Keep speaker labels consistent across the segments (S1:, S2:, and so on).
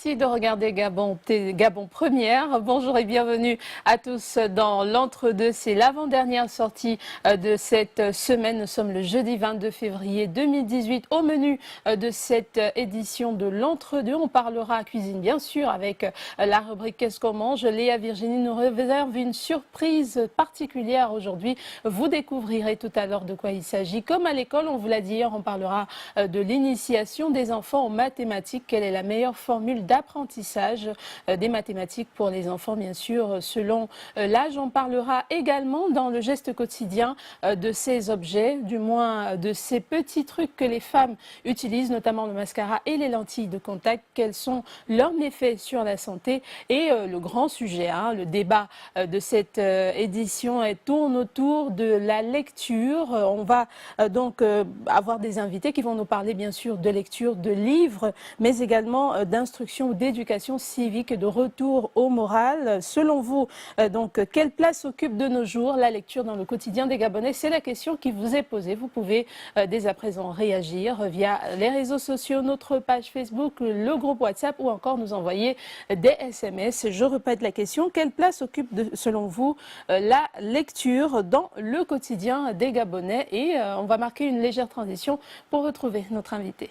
S1: Merci de regarder Gabon Première. Bonjour et bienvenue à tous dans l'Entre-deux. C'est l'avant-dernière sortie de cette semaine. Nous sommes le jeudi 22 février 2018. Au menu de cette édition de l'Entre-deux, on parlera cuisine bien sûr avec la rubrique Qu'est-ce qu'on mange. Léa Virginie nous réserve une surprise particulière aujourd'hui. Vous découvrirez tout à l'heure de quoi il s'agit. Comme à l'école, on vous l'a dit hier, on parlera de l'initiation des enfants aux mathématiques. Quelle est la meilleure formule d'apprentissage des mathématiques pour les enfants, bien sûr, selon l'âge. On parlera également dans le geste quotidien de ces objets, du moins de ces petits trucs que les femmes utilisent, notamment le mascara et les lentilles de contact. Quels sont leurs méfaits sur la santé? Et le grand sujet, le débat de cette édition tourne autour de la lecture. On va donc avoir des invités qui vont nous parler bien sûr de lecture, de livres, mais également d'instruction ou d'éducation civique et de retour au moral. Selon vous, donc, quelle place occupe de nos jours la lecture dans le quotidien des Gabonais? C'est la question qui vous est posée. Vous pouvez dès à présent réagir via les réseaux sociaux, notre page Facebook, le groupe WhatsApp ou encore nous envoyer des SMS. Je répète la question, quelle place occupe selon vous la lecture dans le quotidien des Gabonais? Et on va marquer une légère transition pour retrouver notre invité.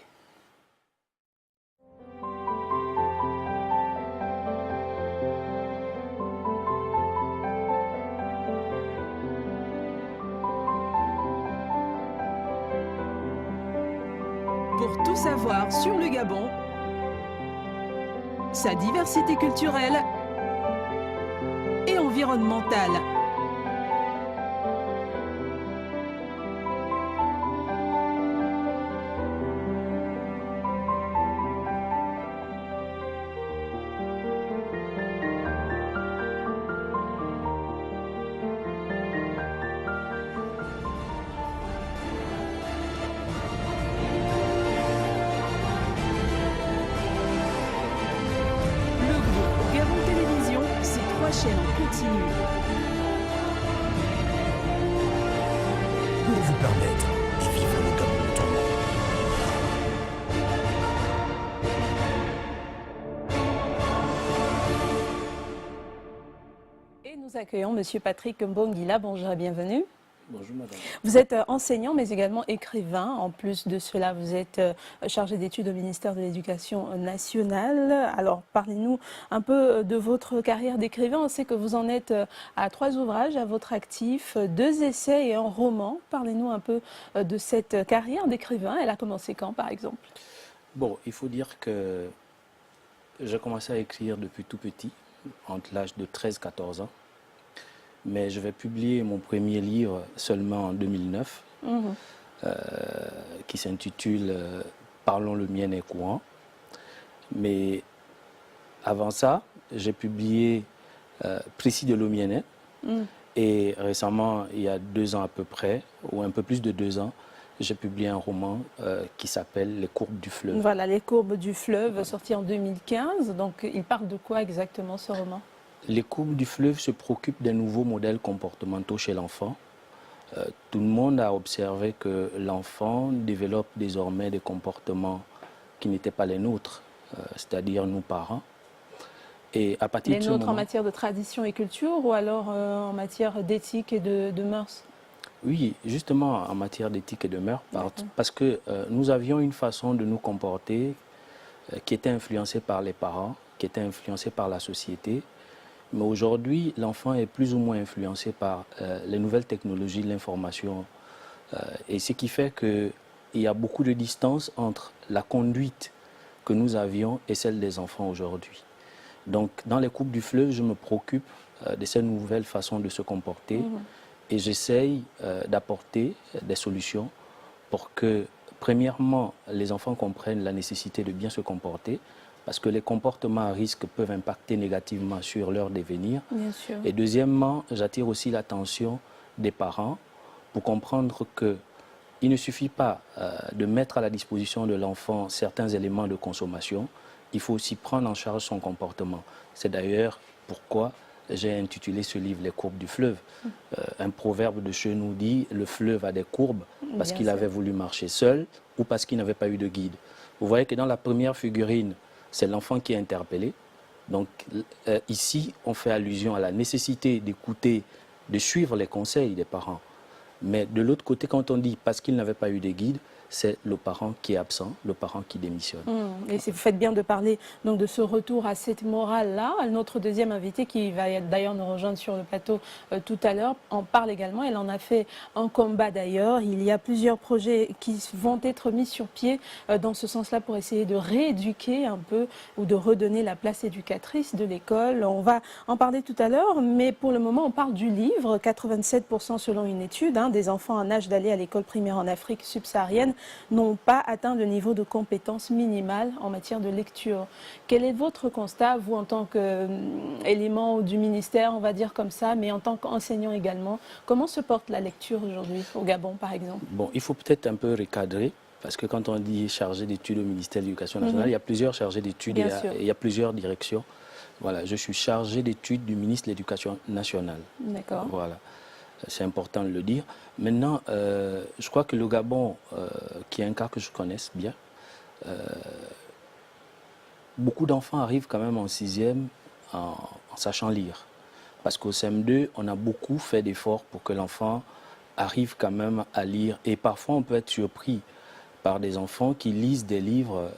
S2: Pour tout savoir sur le Gabon, sa diversité culturelle et environnementale. Chaîne en continu.
S3: Pour vous permettre de vivre le Gabon autrement.
S1: Et nous accueillons Monsieur Patrick Mbongila. Bonjour et bienvenue.
S4: Bonjour madame.
S1: Vous êtes enseignant mais également écrivain. En plus de cela, vous êtes chargé d'études au ministère de l'Éducation nationale. Alors parlez-nous un peu de votre carrière d'écrivain. On sait que vous en êtes à 3 ouvrages à votre actif, 2 essais et un roman. Parlez-nous un peu de cette carrière d'écrivain. Elle a commencé quand par exemple?
S4: Bon, il faut dire que j'ai commencé à écrire depuis tout petit, entre l'âge de 13-14 ans. Mais je vais publier mon premier livre seulement en 2009, qui s'intitule Parlons le mien est courant. Mais avant ça, j'ai publié Précis de l'Omiennet. Et récemment, il y a 2 ans à peu près, ou un peu plus de 2 ans, j'ai publié un roman qui s'appelle Les courbes du fleuve.
S1: Voilà, Les courbes du fleuve, sorti en 2015. Donc, il parle de quoi exactement ce roman?
S4: Les courbes du fleuve se préoccupent des nouveaux modèles comportementaux chez l'enfant. Tout le monde a observé que l'enfant développe désormais des comportements qui n'étaient pas les nôtres, c'est-à-dire nous parents. Et à partir de ce
S1: nôtres
S4: moment,
S1: en matière de tradition et culture ou alors en matière d'éthique et de mœurs?
S4: Oui, justement en matière d'éthique et de mœurs, parce que nous avions une façon de nous comporter qui était influencée par les parents, qui était influencée par la société. Mais aujourd'hui, l'enfant est plus ou moins influencé par les nouvelles technologies de l'information. Et ce qui fait qu'il y a beaucoup de distance entre la conduite que nous avions et celle des enfants aujourd'hui. Donc, dans les courbes du fleuve, je me préoccupe de ces nouvelles façons de se comporter et j'essaye d'apporter des solutions pour que, premièrement, les enfants comprennent la nécessité de bien se comporter, parce que les comportements à risque peuvent impacter négativement sur leur devenir.
S1: Bien sûr.
S4: Et deuxièmement, j'attire aussi l'attention des parents pour comprendre qu'il ne suffit pas de mettre à la disposition de l'enfant certains éléments de consommation, il faut aussi prendre en charge son comportement. C'est d'ailleurs pourquoi j'ai intitulé ce livre « Les courbes du fleuve ». Un proverbe de chez nous dit « le fleuve a des courbes parce qu'il avait voulu marcher seul ou parce qu'il n'avait pas eu de guide ». Vous voyez que dans la première figurine, c'est l'enfant qui est interpellé. Donc ici, on fait allusion à la nécessité d'écouter, de suivre les conseils des parents. Mais de l'autre côté, quand on dit parce qu'il n'avait pas eu de guide, c'est le parent qui est absent, le parent qui démissionne.
S1: Et vous faites bien de parler donc, de ce retour à cette morale-là. Notre deuxième invitée, qui va d'ailleurs nous rejoindre sur le plateau tout à l'heure, en parle également. Elle en a fait un combat d'ailleurs. Il y a plusieurs projets qui vont être mis sur pied dans ce sens-là pour essayer de rééduquer un peu ou de redonner la place éducatrice de l'école. On va en parler tout à l'heure, mais pour le moment, on parle du livre. 87% selon une étude des enfants en âge d'aller à l'école primaire en Afrique subsaharienne n'ont pas atteint le niveau de compétence minimale en matière de lecture. Quel est votre constat, vous, en tant qu'élément du ministère, on va dire comme ça, mais en tant qu'enseignant également? Comment se porte la lecture aujourd'hui au Gabon, par exemple?
S4: Bon, il faut peut-être un peu recadrer, parce que quand on dit chargé d'études au ministère de l'Éducation nationale, il y a plusieurs chargés d'études et il y a plusieurs directions. Voilà, je suis chargé d'études du ministre de l'Éducation nationale.
S1: D'accord.
S4: Voilà. C'est important de le dire. Maintenant, je crois que le Gabon, qui est un cas que je connaisse bien, beaucoup d'enfants arrivent quand même en 6e en sachant lire. Parce qu'au CM2, on a beaucoup fait d'efforts pour que l'enfant arrive quand même à lire. Et parfois, on peut être surpris par des enfants qui lisent des livres,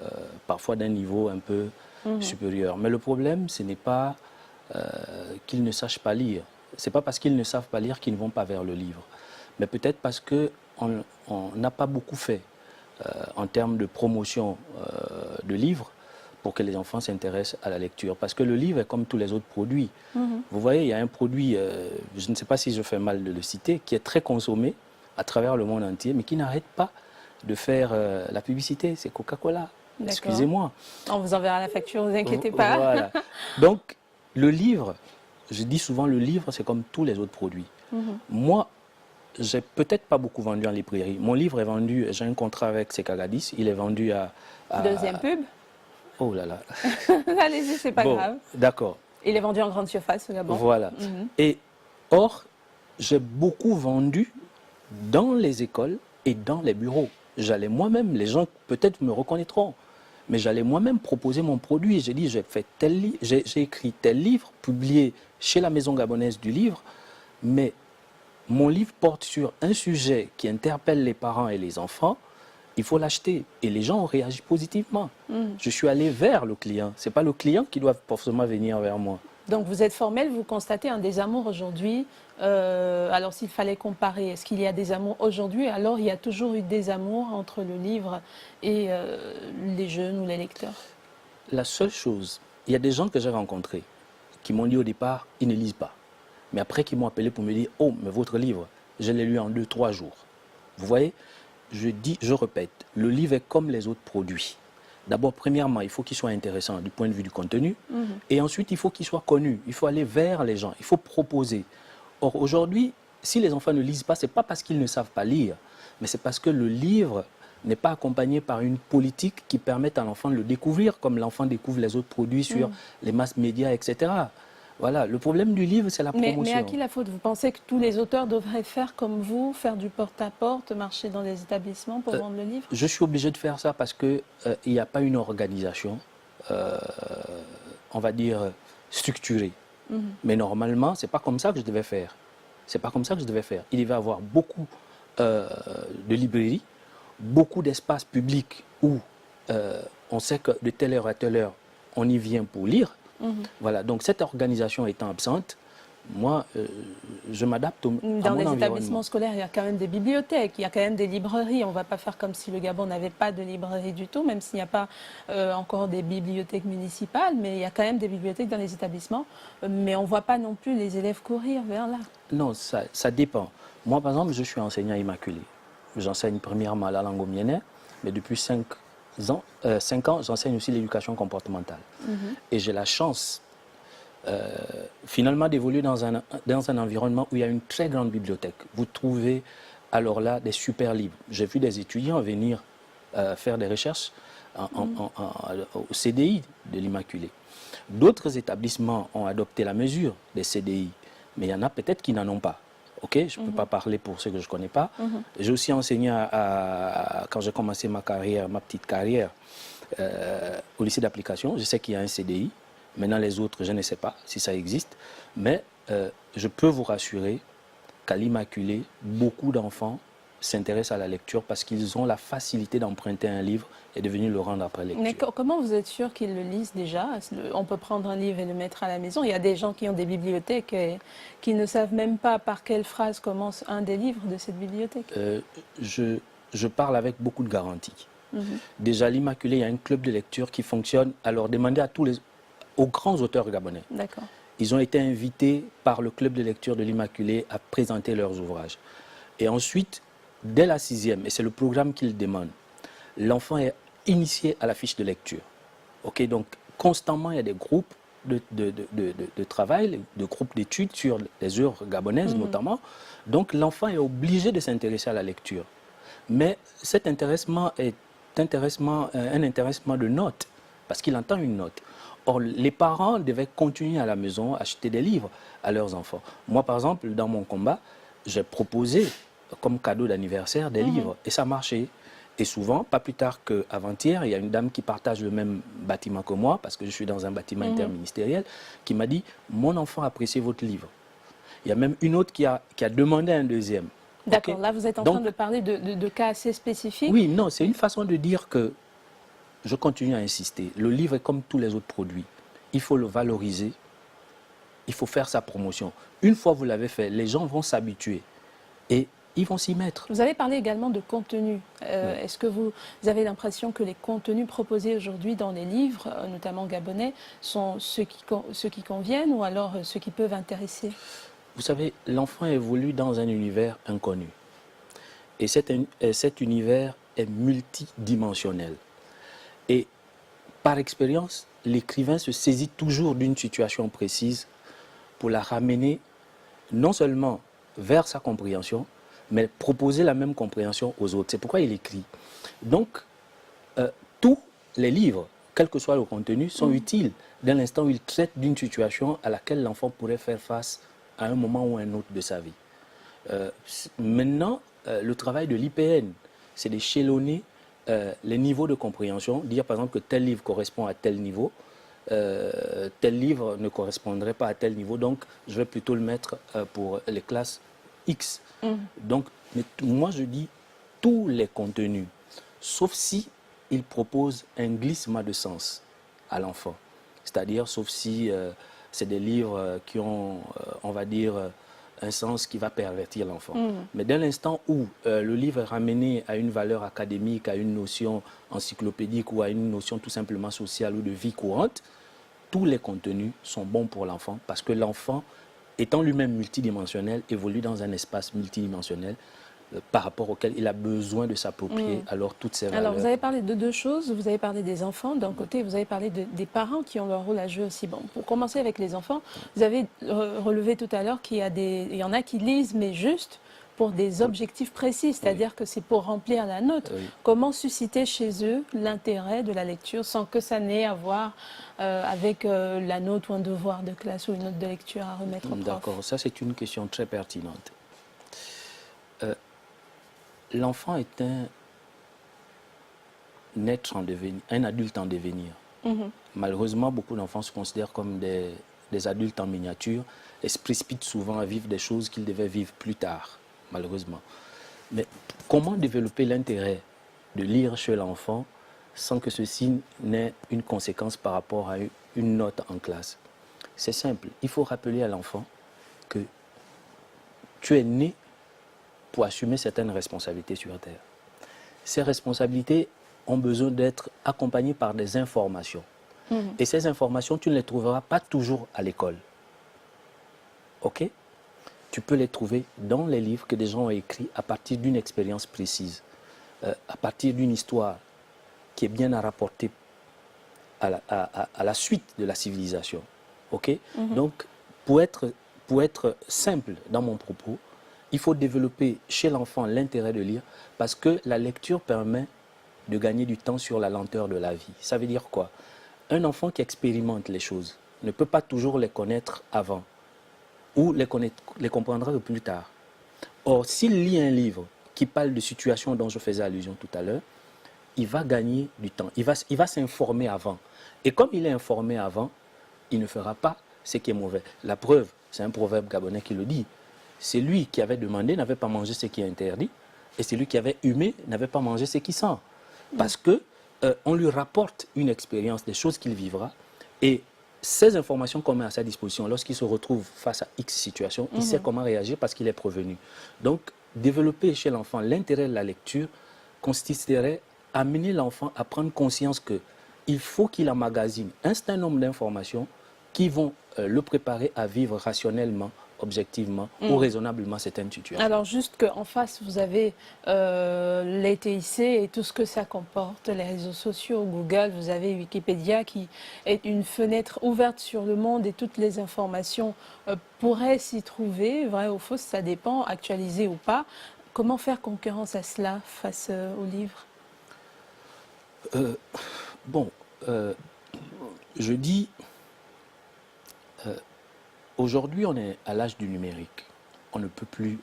S4: parfois d'un niveau un peu supérieur. Mais le problème, ce n'est pas qu'ils ne sachent pas lire. Ce n'est pas parce qu'ils ne savent pas lire qu'ils ne vont pas vers le livre. Mais peut-être parce qu'on n'a pas beaucoup fait en termes de promotion de livres pour que les enfants s'intéressent à la lecture. Parce que le livre est comme tous les autres produits. Vous voyez, il y a un produit, je ne sais pas si je fais mal de le citer, qui est très consommé à travers le monde entier, mais qui n'arrête pas de faire la publicité. C'est Coca-Cola. Excusez-moi.
S1: On vous enverra la facture, ne vous inquiétez pas.
S4: Voilà. Donc, le livre... Je dis souvent, le livre, c'est comme tous les autres produits. Moi, j'ai peut-être pas beaucoup vendu en librairie. Mon livre est vendu, j'ai un contrat avec Sekagadis, il est vendu à...
S1: Deuxième pub.
S4: Oh là là.
S1: Allez-y, c'est pas grave.
S4: D'accord.
S1: Il est vendu en grande surface au Gabon.
S4: Voilà. Et or, j'ai beaucoup vendu dans les écoles et dans les bureaux. J'allais moi-même, les gens peut-être me reconnaîtront, mais j'allais moi-même proposer mon produit. J'ai dit, j'ai écrit tel livre, publié chez la Maison gabonaise du livre, mais mon livre porte sur un sujet qui interpelle les parents et les enfants, il faut l'acheter. Et les gens ont réagi positivement. Je suis allé vers le client. Ce n'est pas le client qui doit forcément venir vers moi.
S1: Donc vous êtes formel, vous constatez un désamour aujourd'hui. Alors s'il fallait comparer, est-ce qu'il y a des amours aujourd'hui? Alors il y a toujours eu des amours entre le livre et les jeunes ou les lecteurs?
S4: La seule chose, il y a des gens que j'ai rencontrés qui m'ont dit au départ, ils ne lisent pas. Mais après, qui m'ont appelé pour me dire, oh, mais votre livre, je l'ai lu en 2-3 jours. Vous voyez, je répète, le livre est comme les autres produits. D'abord, premièrement, il faut qu'il soit intéressant du point de vue du contenu. Et ensuite, il faut qu'il soit connu. Il faut aller vers les gens. Il faut proposer. Or, aujourd'hui, si les enfants ne lisent pas, ce n'est pas parce qu'ils ne savent pas lire, mais c'est parce que le livre n'est pas accompagné par une politique qui permette à l'enfant de le découvrir, comme l'enfant découvre les autres produits sur les masses médias, etc. Voilà, le problème du livre, c'est la promotion.
S1: Mais à qui la faute? Vous pensez que tous les auteurs devraient faire comme vous, faire du porte-à-porte, marcher dans les établissements pour vendre le livre?
S4: Je suis obligé de faire ça parce qu'il n'y a pas une organisation, on va dire, structurée. Mais normalement, ce n'est pas comme ça que je devais faire. C'est pas comme ça que je devais faire. Il devait y avoir beaucoup de librairies, beaucoup d'espaces publics où on sait que de telle heure à telle heure, on y vient pour lire. Voilà, donc cette organisation étant absente, moi, je m'adapte à mon environnement.
S1: Dans les établissements scolaires, il y a quand même des bibliothèques, il y a quand même des librairies. On ne va pas faire comme si le Gabon n'avait pas de librairie du tout, même s'il n'y a pas encore des bibliothèques municipales, mais il y a quand même des bibliothèques dans les établissements. Mais on ne voit pas non plus les élèves courir vers là.
S4: Non, ça dépend. Moi, par exemple, je suis enseignant immaculé. J'enseigne premièrement la langue au miennet, mais depuis 5 ans, j'enseigne aussi l'éducation comportementale. Et j'ai la chance, finalement, d'évoluer dans un environnement où il y a une très grande bibliothèque. Vous trouvez alors là des super livres. J'ai vu des étudiants venir faire des recherches au CDI de l'Immaculée. D'autres établissements ont adopté la mesure des CDI, mais il y en a peut-être qui n'en ont pas. Okay, je ne peux pas parler pour ceux que je ne connais pas. J'ai aussi enseigné, quand j'ai commencé ma petite carrière, au lycée d'application. Je sais qu'il y a un CDI. Maintenant, les autres, je ne sais pas si ça existe. Mais je peux vous rassurer qu'à l'Immaculée, beaucoup d'enfants s'intéressent à la lecture parce qu'ils ont la facilité d'emprunter un livre et de venir le rendre après lecture.
S1: Mais comment vous êtes sûr qu'ils le lisent déjà? On peut prendre un livre et le mettre à la maison. Il y a des gens qui ont des bibliothèques et qui ne savent même pas par quelle phrase commence un des livres de cette bibliothèque.
S4: Je parle avec beaucoup de garantie.
S1: Mhm.
S4: Déjà, à l'Immaculée, il y a un club de lecture qui fonctionne. Alors, demandez aux grands auteurs gabonais.
S1: D'accord.
S4: Ils ont été invités par le club de lecture de l'Immaculée à présenter leurs ouvrages. Et ensuite, dès la 6e, et c'est le programme qu'ils demandent, l'enfant est initié à la fiche de lecture. Okay, donc, constamment, il y a des groupes de travail, de groupes d'études sur les œuvres gabonaises notamment. Donc, l'enfant est obligé de s'intéresser à la lecture. Mais cet intéressement est un intéressement de notes, parce qu'il entend une note. Or, les parents devaient continuer à la maison, acheter des livres à leurs enfants. Moi, par exemple, dans mon combat, j'ai proposé comme cadeau d'anniversaire des livres, et ça marchait. Et souvent, pas plus tard qu'avant-hier, il y a une dame qui partage le même bâtiment que moi, parce que je suis dans un bâtiment interministériel, qui m'a dit « Mon enfant apprécie votre livre ». Il y a même une autre qui a demandé un deuxième.
S1: D'accord,
S4: Okay.
S1: là vous êtes en train de parler de cas assez spécifiques.
S4: Oui, non, c'est une façon de dire que je continue à insister. Le livre est comme tous les autres produits. Il faut le valoriser, il faut faire sa promotion. Une fois que vous l'avez fait, les gens vont s'habituer et ils vont s'y mettre.
S1: Vous avez parlé également de contenu. Est-ce que vous avez l'impression que les contenus proposés aujourd'hui dans les livres, notamment gabonais, sont ceux qui conviennent ou alors ceux qui peuvent intéresser?
S4: Vous savez, l'enfant évolue dans un univers inconnu. Et cet univers est multidimensionnel. Et par expérience, l'écrivain se saisit toujours d'une situation précise pour la ramener non seulement vers sa compréhension, mais proposer la même compréhension aux autres. C'est pourquoi il écrit. Donc, tous les livres, quel que soit le contenu, sont utiles dès l'instant où ils traitent d'une situation à laquelle l'enfant pourrait faire face à un moment ou un autre de sa vie. Maintenant, le travail de l'IPN, c'est d'échelonner les niveaux de compréhension, dire par exemple que tel livre correspond à tel niveau, tel livre ne correspondrait pas à tel niveau, donc je vais plutôt le mettre pour les classes X. Donc, moi je dis tous les contenus, sauf si ils proposent un glissement de sens à l'enfant. C'est-à-dire, sauf si c'est des livres qui ont, on va dire, un sens qui va pervertir l'enfant. Mais dès l'instant où le livre est ramené à une valeur académique, à une notion encyclopédique ou à une notion tout simplement sociale ou de vie courante, tous les contenus sont bons pour l'enfant parce que l'enfant, étant lui-même multidimensionnel, évolue dans un espace multidimensionnel par rapport auquel il a besoin de s'approprier alors toutes ces valeurs.
S1: Alors vous avez parlé de deux choses, vous avez parlé des enfants d'un côté, vous avez parlé des parents qui ont leur rôle à jouer aussi. Bon, pour commencer avec les enfants, vous avez relevé tout à l'heure qu'il y en a qui lisent mais juste pour des objectifs précis, c'est-à-dire que c'est pour remplir la note. Comment susciter chez eux l'intérêt de la lecture sans que ça n'ait à voir avec la note ou un devoir de classe ou une note de lecture à remettre au prof?
S4: D'accord, ça c'est une question très pertinente. L'enfant est un être en devenir, un adulte en devenir. Malheureusement, beaucoup d'enfants se considèrent comme des adultes en miniature et se précipitent souvent à vivre des choses qu'ils devaient vivre plus tard, malheureusement. Mais comment développer l'intérêt de lire chez l'enfant sans que ceci n'ait une conséquence par rapport à une note en classe? C'est simple, il faut rappeler à l'enfant que tu es né pour assumer certaines responsabilités sur Terre. Ces responsabilités ont besoin d'être accompagnées par des informations. Et ces informations, tu ne les trouveras pas toujours à l'école. Ok? Tu peux les trouver dans les livres que des gens ont écrits à partir d'une expérience précise, à partir d'une histoire qui est bien à rapporter à la suite de la civilisation. Ok? Donc, pour être simple dans mon propos, il faut développer chez l'enfant l'intérêt de lire parce que la lecture permet de gagner du temps sur la lenteur de la vie. Ça veut dire quoi? Un enfant qui expérimente les choses ne peut pas toujours les connaître avant ou les comprendra plus tard. Or, s'il lit un livre qui parle de situations dont je faisais allusion tout à l'heure, il va gagner du temps. Il va s'informer avant. Et comme il est informé avant, il ne fera pas ce qui est mauvais. La preuve, c'est un proverbe gabonais qui le dit. C'est lui qui avait demandé, n'avait pas mangé ce qui est interdit. Et celui qui avait humé n'avait pas mangé ce qui sent. Parce que on lui rapporte une expérience, des choses qu'il vivra. Et ces informations qu'on met à sa disposition, lorsqu'il se retrouve face à X situation, il sait comment réagir parce qu'il est prévenu. Donc, développer chez l'enfant l'intérêt de la lecture consisterait à amener l'enfant à prendre conscience qu'il faut qu'il emmagasine un certain nombre d'informations qui vont le préparer à vivre rationnellement, objectivement ou raisonnablement certaines situations.
S1: Alors juste qu'en face, vous avez les TIC et tout ce que ça comporte, les réseaux sociaux, Google, vous avez Wikipédia qui est une fenêtre ouverte sur le monde et toutes les informations pourraient s'y trouver, vrai ou faux, ça dépend, actualisé ou pas. Comment faire concurrence à cela face aux livres?
S4: Je dis, aujourd'hui on est à l'âge du numérique. On ne peut plus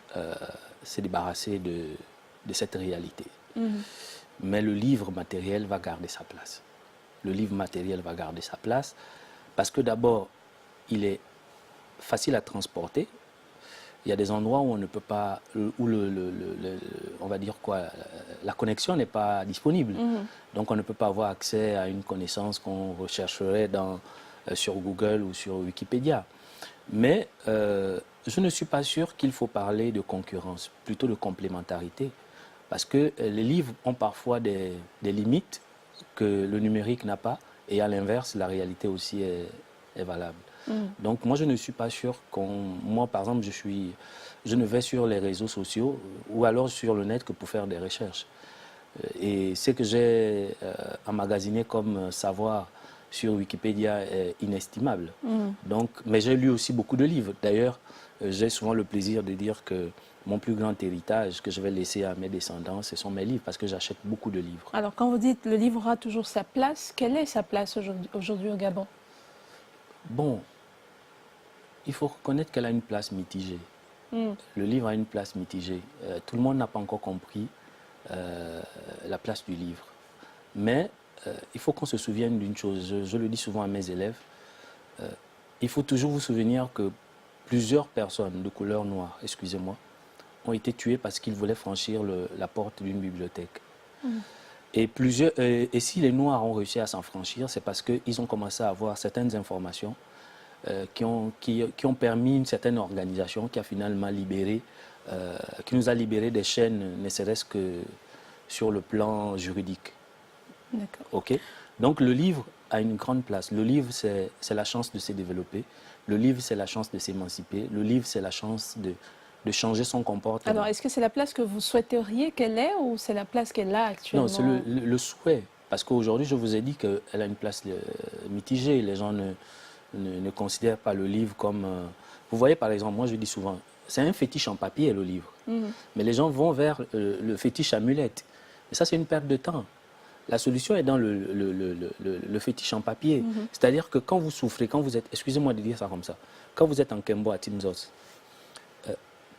S4: se débarrasser de cette réalité. Mais le livre matériel va garder sa place. Le livre matériel va garder sa place parce que d'abord, il est facile à transporter. Il y a des endroits où on ne peut pas, où on va dire quoi, la connexion n'est pas disponible. Donc on ne peut pas avoir accès à une connaissance qu'on rechercherait sur Google ou sur Wikipédia. Mais je ne suis pas sûr qu'il faut parler de concurrence, plutôt de complémentarité. Parce que les livres ont parfois des limites que le numérique n'a pas. Et à l'inverse, la réalité aussi est valable. Donc moi, je ne suis pas sûr moi, par exemple, je ne vais sur les réseaux sociaux ou alors sur le net que pour faire des recherches. Et ce que j'ai emmagasiné comme savoir sur Wikipédia est inestimable. Donc, mais j'ai lu aussi beaucoup de livres. D'ailleurs, j'ai souvent le plaisir de dire que mon plus grand héritage que je vais laisser à mes descendants, ce sont mes livres, parce que j'achète beaucoup de livres.
S1: Alors, quand vous dites le livre aura toujours sa place, quelle est sa place aujourd'hui au Gabon?
S4: Bon, il faut reconnaître qu'elle a une place mitigée. Le livre a une place mitigée. Tout le monde n'a pas encore compris la place du livre. Mais il faut qu'on se souvienne d'une chose, je le dis souvent à mes élèves, il faut toujours vous souvenir que plusieurs personnes de couleur noire, excusez-moi, ont été tuées parce qu'ils voulaient franchir la porte d'une bibliothèque. Et si les Noirs ont réussi à s'en franchir, c'est parce qu'ils ont commencé à avoir certaines informations qui ont permis une certaine organisation qui a finalement libéré, qui nous a libérés des chaînes, ne serait-ce que sur le plan juridique.
S1: D'accord.
S4: Okay. Donc le livre a une grande place. Le livre, c'est la chance de se développer. Le livre, c'est la chance de s'émanciper. Le livre, c'est la chance de changer son comportement.
S1: Alors, est-ce que c'est la place que vous souhaiteriez qu'elle ait ou c'est la place qu'elle a actuellement?
S4: Non, c'est le souhait. Parce qu'aujourd'hui, je vous ai dit qu'elle a une place mitigée. Les gens ne considèrent pas le livre comme... Vous voyez, par exemple, moi je dis souvent, c'est un fétiche en papier, le livre. Mais les gens vont vers le fétiche à mulette. Et ça, c'est une perte de temps. La solution est dans le fétiche en papier. C'est-à-dire que quand vous souffrez, quand vous êtes... Excusez-moi de dire ça comme ça. Quand vous êtes en Kembo à Timzos,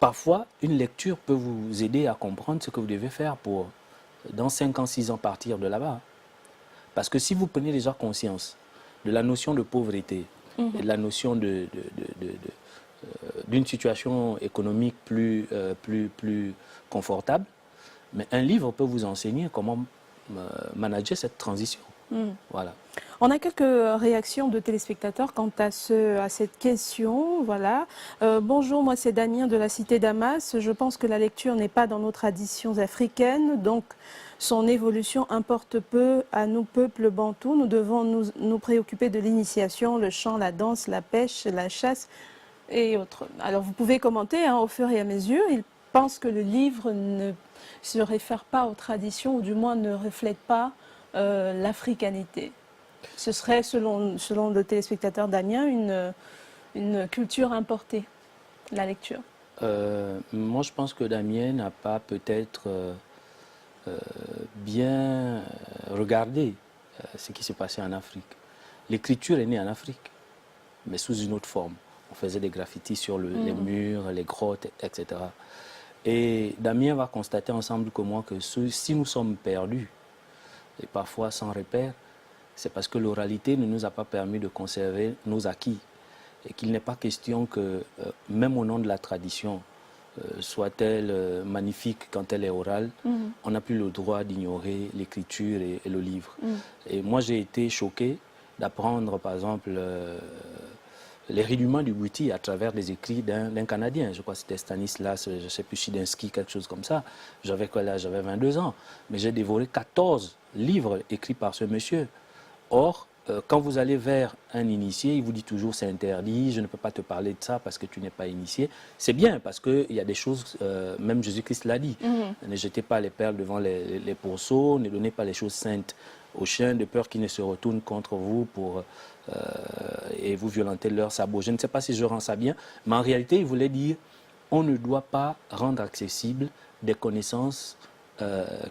S4: parfois, une lecture peut vous aider à comprendre ce que vous devez faire pour, dans 5 ans, 6 ans, partir de là-bas. Parce que si vous prenez déjà conscience de la notion de pauvreté et de la notion d'une situation économique plus confortable, mais un livre peut vous enseigner comment manager cette transition. Voilà.
S1: On a quelques réactions de téléspectateurs quant à cette question. Voilà. Bonjour, moi c'est Damien de la cité Damas. Je pense que la lecture n'est pas dans nos traditions africaines, donc son évolution importe peu à nous, peuples bantous. Nous devons nous préoccuper de l'initiation, le chant, la danse, la pêche, la chasse et autres. Alors vous pouvez commenter au fur et à mesure. Il pense que le livre ne se réfère pas aux traditions, ou du moins ne reflète pas l'africanité. Ce serait, selon le téléspectateur Damien, une culture importée, la lecture.
S4: Moi, je pense que Damien n'a pas peut-être bien regardé ce qui s'est passé en Afrique. L'écriture est née en Afrique, mais sous une autre forme. On faisait des graffitis sur les murs, les grottes, etc. Et Damien va constater ensemble que moi que si nous sommes perdus, et parfois sans repère, c'est parce que l'oralité ne nous a pas permis de conserver nos acquis. Et qu'il n'est pas question que, même au nom de la tradition, soit-elle magnifique quand elle est orale, on n'a plus le droit d'ignorer l'écriture et le livre. Et moi, j'ai été choqué d'apprendre, par exemple, les rudiments du Bouti à travers les écrits d'un Canadien. Je crois que c'était Stanislas, je ne sais plus, Chidinsky, quelque chose comme ça. J'avais quel âge? J'avais 22 ans. Mais j'ai dévoré 14 livres écrits par ce monsieur. Or, quand vous allez vers un initié, il vous dit toujours c'est interdit, je ne peux pas te parler de ça parce que tu n'es pas initié. C'est bien parce qu'il y a des choses, même Jésus-Christ l'a dit. Ne jetez pas les perles devant les pourceaux, ne donnez pas les choses saintes aux chiens de peur qu'ils ne se retournent contre vous et vous violenter leur sabot. Je ne sais pas si je rends ça bien, mais en réalité, il voulait dire on ne doit pas rendre accessible des connaissances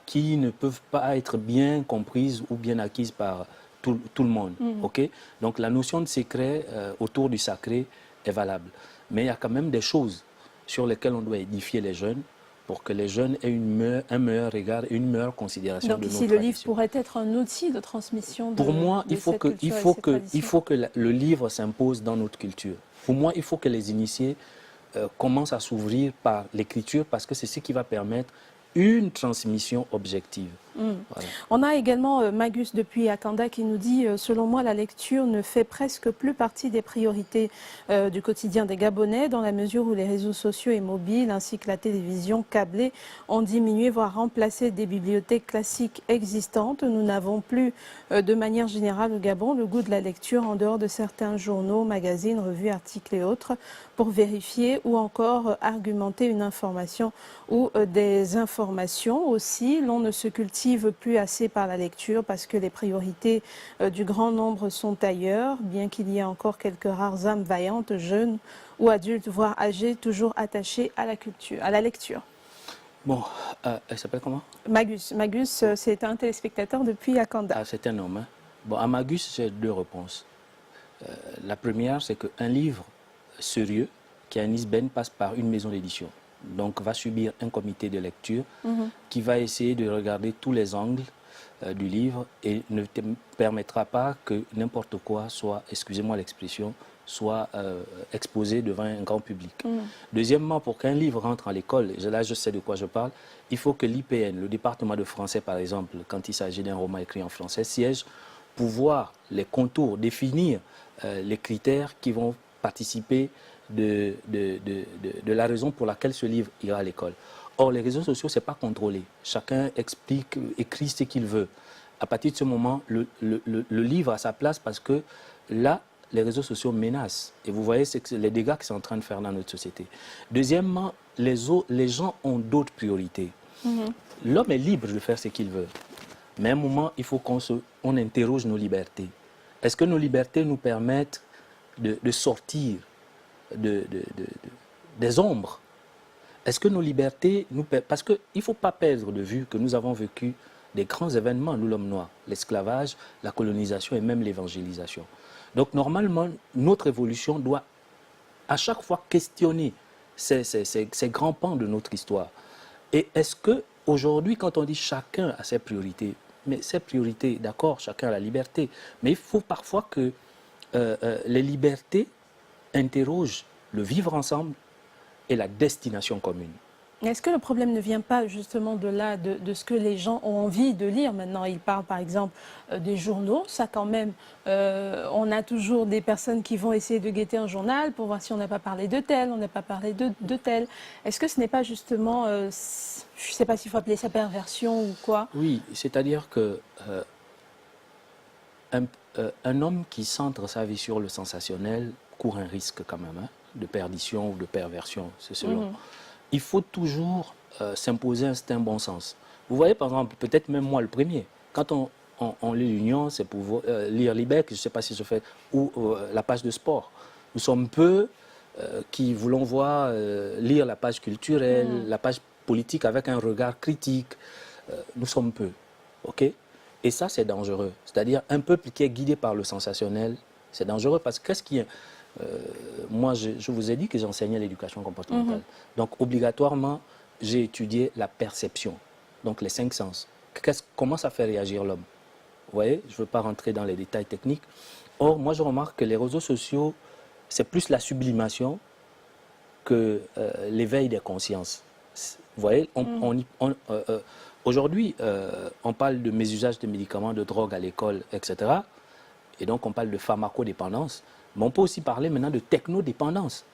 S4: qui ne peuvent pas être bien comprises ou bien acquises par tout le monde. Okay? Donc la notion de secret autour du sacré est valable. Mais il y a quand même des choses sur lesquelles on doit édifier les jeunes pour que les jeunes aient un meilleur regard et une meilleure considération
S1: Donc
S4: de nos
S1: ici, le
S4: traditions.
S1: livre pourrait être un outil de transmission
S4: Pour moi, il faut que le livre s'impose dans notre culture. Pour moi, il faut que les initiés commencent à s'ouvrir par l'écriture parce que c'est ce qui va permettre une transmission objective. Voilà.
S1: On a également Magus depuis Akanda qui nous dit selon moi la lecture ne fait presque plus partie des priorités du quotidien des Gabonais dans la mesure où les réseaux sociaux et mobiles ainsi que la télévision câblée ont diminué voire remplacé des bibliothèques classiques existantes. Nous n'avons plus de manière générale au Gabon le goût de la lecture en dehors de certains journaux, magazines, revues, articles et autres pour vérifier ou encore argumenter une information ou des informations. Aussi, l'on ne se cultive plus assez par la lecture parce que les priorités du grand nombre sont ailleurs, bien qu'il y ait encore quelques rares âmes vaillantes, jeunes ou adultes, voire âgées, toujours attachées à la culture, à la lecture.
S4: Bon, elle s'appelle comment?
S1: Magus. Magus, c'est un téléspectateur depuis Akanda.
S4: Ah, c'est un homme. Hein? Bon, à Magus, j'ai deux réponses. La première, c'est qu'un livre sérieux qui a un ISBN passe par une maison d'édition. Donc, va subir un comité de lecture qui va essayer de regarder tous les angles du livre et ne te permettra pas que n'importe quoi soit, excusez-moi l'expression, soit exposé devant un grand public. Deuxièmement, pour qu'un livre rentre à l'école, et là je sais de quoi je parle, il faut que l'IPN, le département de français par exemple, quand il s'agit d'un roman écrit en français, siège pour voir les contours, définir les critères qui vont participer de la raison pour laquelle ce livre ira à l'école. Or, les réseaux sociaux, ce n'est pas contrôlé. Chacun explique, écrit ce qu'il veut. À partir de ce moment, le livre a sa place parce que là, les réseaux sociaux menacent. Et vous voyez les dégâts qu'ils sont en train de faire dans notre société. Deuxièmement, les gens ont d'autres priorités. L'homme est libre de faire ce qu'il veut. Mais à un moment, il faut qu'on interroge nos libertés. Est-ce que nos libertés nous permettent de sortir des ombres? Est-ce que nos libertés nous permettent... Parce qu'il ne faut pas perdre de vue que nous avons vécu des grands événements, nous l'homme noir, l'esclavage, la colonisation et même l'évangélisation. Donc normalement, notre évolution doit à chaque fois questionner ces grands pans de notre histoire. Et est-ce qu'aujourd'hui, quand on dit chacun a ses priorités, mais ces priorités, d'accord, chacun a la liberté, mais il faut parfois que les libertés interrogent le vivre ensemble et la destination commune.
S1: Est-ce que le problème ne vient pas justement de là, de ce que les gens ont envie de lire? Maintenant, ils parlent par exemple des journaux. Ça quand même, on a toujours des personnes qui vont essayer de guetter un journal pour voir si on n'a pas parlé de tel, on n'a pas parlé de tel. Est-ce que ce n'est pas justement, je ne sais pas s'il faut appeler ça perversion ou quoi?
S4: Oui, c'est-à-dire que un homme qui centre sa vie sur le sensationnel court un risque quand même, hein, de perdition ou de perversion, c'est selon. Il faut toujours s'imposer un certain bon sens. Vous voyez, par exemple, peut-être même moi le premier, quand on lit l'Union, c'est pour lire Libec, je ne sais pas si je fais, ou la page de sport. Nous sommes peu qui voulons voir lire la page culturelle, la page politique avec un regard critique. Nous sommes peu, ok? Et ça, c'est dangereux. C'est-à-dire, un peuple qui est guidé par le sensationnel, c'est dangereux parce que qu'est-ce qui est... moi, je vous ai dit que j'enseignais l'éducation comportementale. Donc, obligatoirement, j'ai étudié la perception, donc les 5 sens. Comment ça fait réagir l'homme? Vous voyez, je ne veux pas rentrer dans les détails techniques. Or, moi, je remarque que les réseaux sociaux, c'est plus la sublimation que l'éveil des consciences. Vous voyez, aujourd'hui, on parle de mésusage de médicaments, de drogue à l'école, etc. Et donc, on parle de pharmacodépendance. Mais on peut aussi parler maintenant de technodépendance.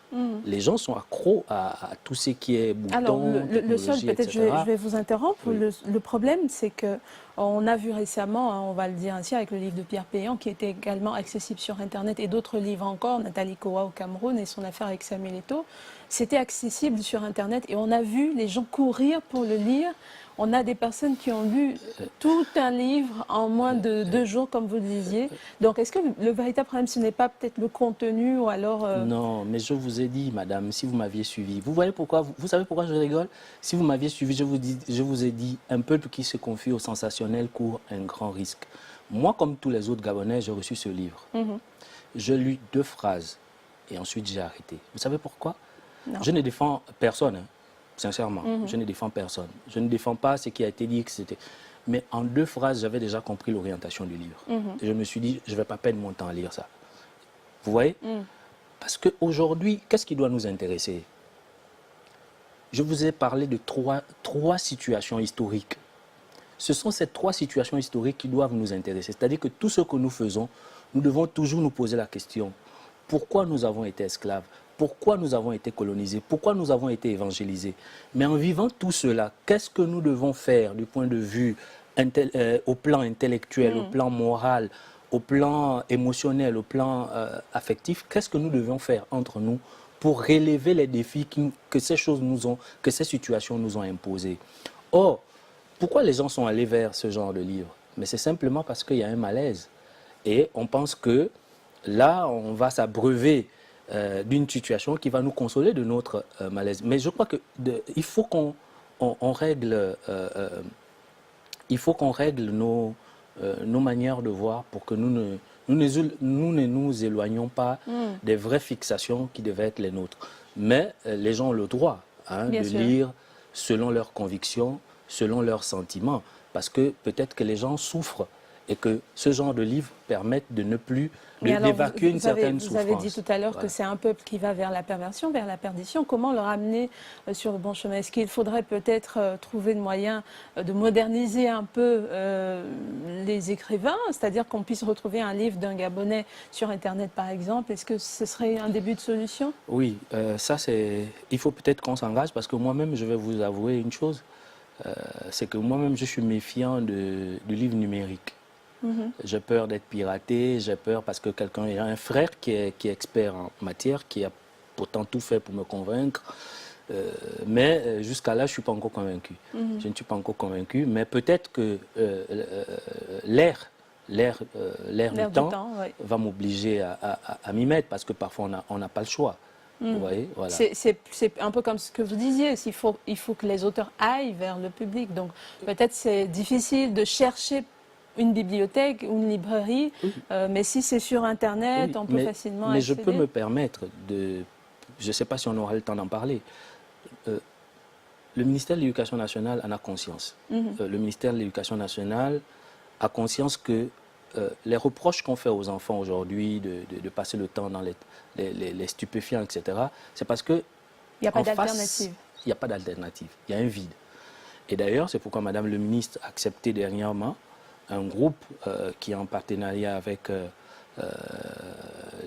S4: Les gens sont accros à tout ce qui est boutons,
S1: Alors, le seul,
S4: technologie,
S1: peut-être,
S4: etc.
S1: je vais vous interrompre.
S4: Oui.
S1: Le problème, c'est que on a vu récemment, hein, on va le dire ainsi, avec le livre de Pierre Péan, qui était également accessible sur Internet, et d'autres livres encore, Nathalie Kowa au Cameroun et son affaire avec Samuel Eto'o, c'était accessible sur Internet, et on a vu les gens courir pour le lire. On a des personnes qui ont lu tout un livre en moins de 2 jours, comme vous le disiez. Donc, est-ce que le véritable problème, ce n'est pas peut-être le contenu ou alors...
S4: Non, mais je vous ai dit, madame, si vous m'aviez suivi, vous voyez pourquoi, vous savez pourquoi je rigole? Si vous m'aviez suivi, je vous ai dit, un peuple qui se confie au sensationnel court un grand risque. Moi, comme tous les autres Gabonais, j'ai reçu ce livre. Je lis 2 phrases et ensuite j'ai arrêté. Vous savez pourquoi?
S1: Non.
S4: Je ne défends personne, hein, sincèrement. Je ne défends personne. Je ne défends pas ce qui a été dit, etc. Mais en 2 phrases, j'avais déjà compris l'orientation du livre. Et je me suis dit, je ne vais pas perdre mon temps à lire ça. Vous voyez? Parce qu'aujourd'hui, qu'est-ce qui doit nous intéresser? Je vous ai parlé de trois situations historiques. Ce sont ces 3 situations historiques qui doivent nous intéresser. C'est-à-dire que tout ce que nous faisons, nous devons toujours nous poser la question, pourquoi nous avons été esclaves? Pourquoi nous avons été colonisés? Pourquoi nous avons été évangélisés? Mais en vivant tout cela, qu'est-ce que nous devons faire du point de vue au plan intellectuel, au plan moral, au plan émotionnel, au plan affectif? Qu'est-ce que nous devons faire entre nous pour relever les défis que ces choses que ces situations nous ont imposés? Or, pourquoi les gens sont allés vers ce genre de livre? Mais c'est simplement parce qu'il y a un malaise. Et on pense que là, on va s'abreuver d'une situation qui va nous consoler de notre malaise. Mais je crois qu'il faut qu'on règle, nos manières de voir pour que nous ne nous éloignions pas des vraies fixations qui devaient être les nôtres. Mais les gens ont le droit de lire selon leurs convictions, selon leurs sentiments, parce que peut-être que les gens souffrent et que ce genre de livres permettent de ne plus d'évacuer une certaine souffrance.
S1: Vous avez dit tout à l'heure que c'est un peuple qui va vers la perversion, vers la perdition. Comment le ramener sur le bon chemin? Est-ce qu'il faudrait peut-être trouver le moyen de moderniser un peu les écrivains, c'est-à-dire qu'on puisse retrouver un livre d'un Gabonais sur Internet, par exemple? Est-ce que ce serait un début de solution?
S4: Oui, ça c'est... Il faut peut-être qu'on s'engage, parce que moi-même, je vais vous avouer une chose, c'est que moi-même, je suis méfiant du livre numérique. J'ai peur d'être piraté, j'ai peur parce que il y a un frère qui est expert en matière, qui a pourtant tout fait pour me convaincre, mais jusqu'à là, je ne suis pas encore convaincu. Je ne suis pas encore convaincu, mais peut-être que l'air du temps va m'obliger à m'y mettre, parce que parfois on n'a pas le choix. Vous voyez, voilà.
S1: C'est un peu comme ce que vous disiez, il faut que les auteurs aillent vers le public. Donc peut-être c'est difficile de chercher une bibliothèque ou une librairie, mais si c'est sur Internet, on peut facilement accéder.
S4: Mais je peux me permettre de... Je ne sais pas si on aura le temps d'en parler. Le ministère de l'Éducation nationale en a conscience. Le ministère de l'Éducation nationale a conscience que les reproches qu'on fait aux enfants aujourd'hui de passer le temps dans les stupéfiants, etc., c'est parce que...
S1: Il n'y a pas d'alternative.
S4: Il n'y a pas d'alternative. Il y a un vide. Et d'ailleurs, c'est pourquoi Madame le ministre a accepté dernièrement un groupe qui est en partenariat avec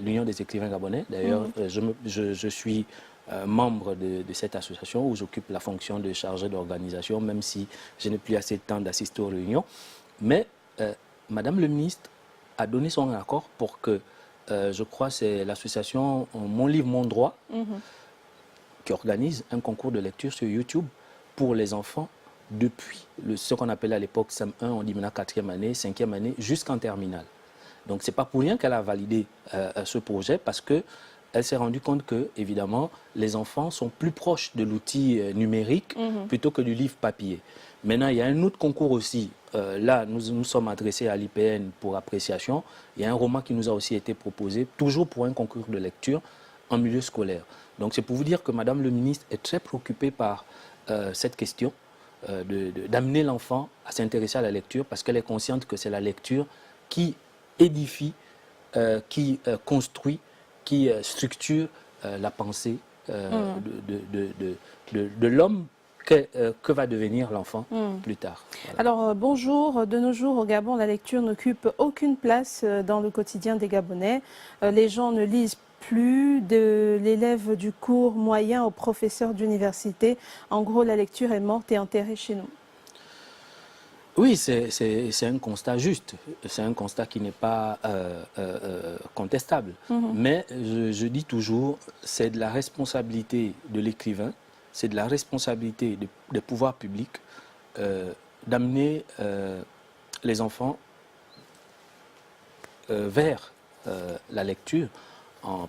S4: l'Union des écrivains gabonais. D'ailleurs, je suis membre de cette association où j'occupe la fonction de chargé d'organisation, même si je n'ai plus assez de temps d'assister aux réunions. Mais Madame le ministre a donné son accord pour que, je crois, c'est l'association Mon Livre, Mon Droit, qui organise un concours de lecture sur YouTube pour les enfants depuis ce qu'on appelait à l'époque SEM1, on dit maintenant 4e année, 5e année, jusqu'en terminale. Donc ce n'est pas pour rien qu'elle a validé ce projet, parce qu'elle s'est rendue compte que, évidemment, les enfants sont plus proches de l'outil numérique plutôt que du livre papier. Maintenant, il y a un autre concours aussi. Là, nous sommes adressés à l'IPN pour appréciation. Il y a un roman qui nous a aussi été proposé, toujours pour un concours de lecture en milieu scolaire. Donc c'est pour vous dire que Madame le ministre est très préoccupée par cette question. d'amener l'enfant à s'intéresser à la lecture parce qu'elle est consciente que c'est la lecture qui édifie, qui construit, qui structure la pensée de l'homme que va devenir l'enfant plus tard. Voilà.
S1: Alors bonjour, de nos jours au Gabon, la lecture n'occupe aucune place dans le quotidien des Gabonais. Les gens ne lisent plus, de l'élève du cours moyen au professeur d'université. En gros, la lecture est morte et enterrée chez nous.
S4: Oui, c'est un constat juste, c'est un constat qui n'est pas contestable. Mais je dis toujours, c'est de la responsabilité de l'écrivain, c'est de la responsabilité des pouvoirs publics d'amener les enfants vers la lecture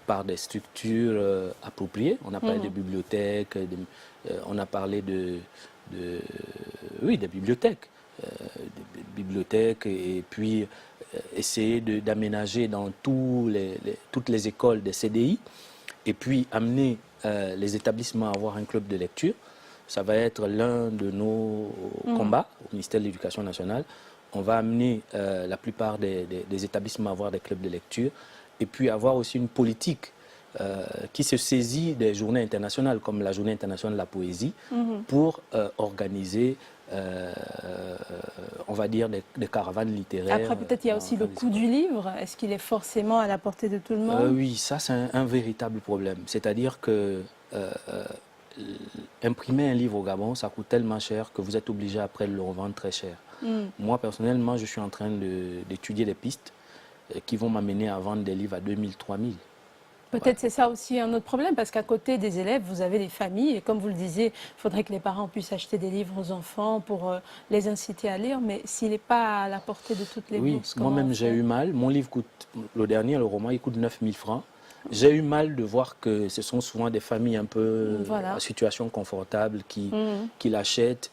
S4: par des structures appropriées. On a parlé de bibliothèques, on a parlé oui, des bibliothèques. Et puis essayer d'aménager dans toutes les écoles des CDI et puis amener les établissements à avoir un club de lecture. Ça va être l'un de nos combats au ministère de l'Éducation nationale. On va amener la plupart des établissements à avoir des clubs de lecture et puis avoir aussi une politique qui se saisit des journées internationales comme la Journée internationale de la poésie pour organiser on va dire des caravanes littéraires.
S1: Après, peut-être il y a aussi le coût du livre. Est-ce qu'il est forcément à la portée de tout le monde?
S4: Oui, ça c'est un véritable problème. C'est-à-dire que imprimer un livre au Gabon, ça coûte tellement cher que vous êtes obligé après de le revendre très cher. Moi, personnellement, je suis en train d'étudier des pistes qui vont m'amener à vendre des livres à 2000, 3000.
S1: Peut-être c'est ça aussi un autre problème, parce qu'à côté des élèves, vous avez les familles. Et comme vous le disiez, il faudrait que les parents puissent acheter des livres aux enfants pour les inciter à lire. Mais s'il n'est pas à la portée de toutes les bourses...
S4: Moi-même, j'ai eu mal. Mon livre coûte, le dernier, le roman, il coûte 9000 francs. J'ai eu mal de voir que ce sont souvent des familles un peu à situation confortable qui l'achètent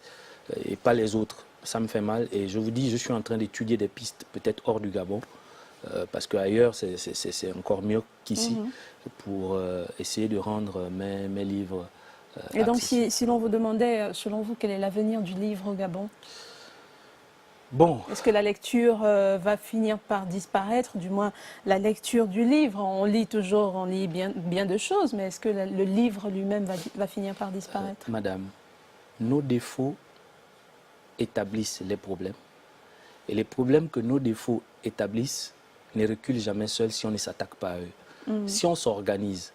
S4: et pas les autres. Ça me fait mal. Et je vous dis, je suis en train d'étudier des pistes, peut-être hors du Gabon. Parce qu'ailleurs, c'est encore mieux qu'ici, pour essayer de rendre mes livres
S1: Et donc,
S4: accessibles.
S1: si l'on vous demandait, selon vous, quel est l'avenir du livre au Gabon?
S4: Bon.
S1: Est-ce que la lecture va finir par disparaître, du moins la lecture du livre? On lit toujours, on lit bien de choses, mais est-ce que le livre lui-même va finir par disparaître?
S4: Madame, nos défauts établissent les problèmes. Et les problèmes que nos défauts établissent ne reculent jamais seuls si on ne s'attaque pas à eux. Si on s'organise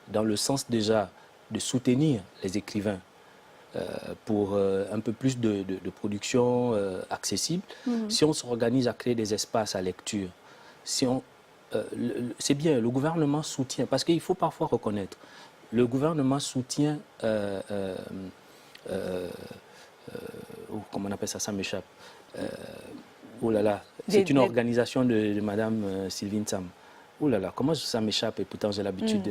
S4: dans le sens déjà de soutenir les écrivains pour un peu plus de production accessible, si on s'organise à créer des espaces à lecture, c'est bien, le gouvernement soutient, parce qu'il faut parfois reconnaître, le gouvernement soutient, comment on appelle ça, ça m'échappe, oh là là, c'est une organisation de Madame Sylvine Sam. Oh là là, comment ça m'échappe et pourtant j'ai l'habitude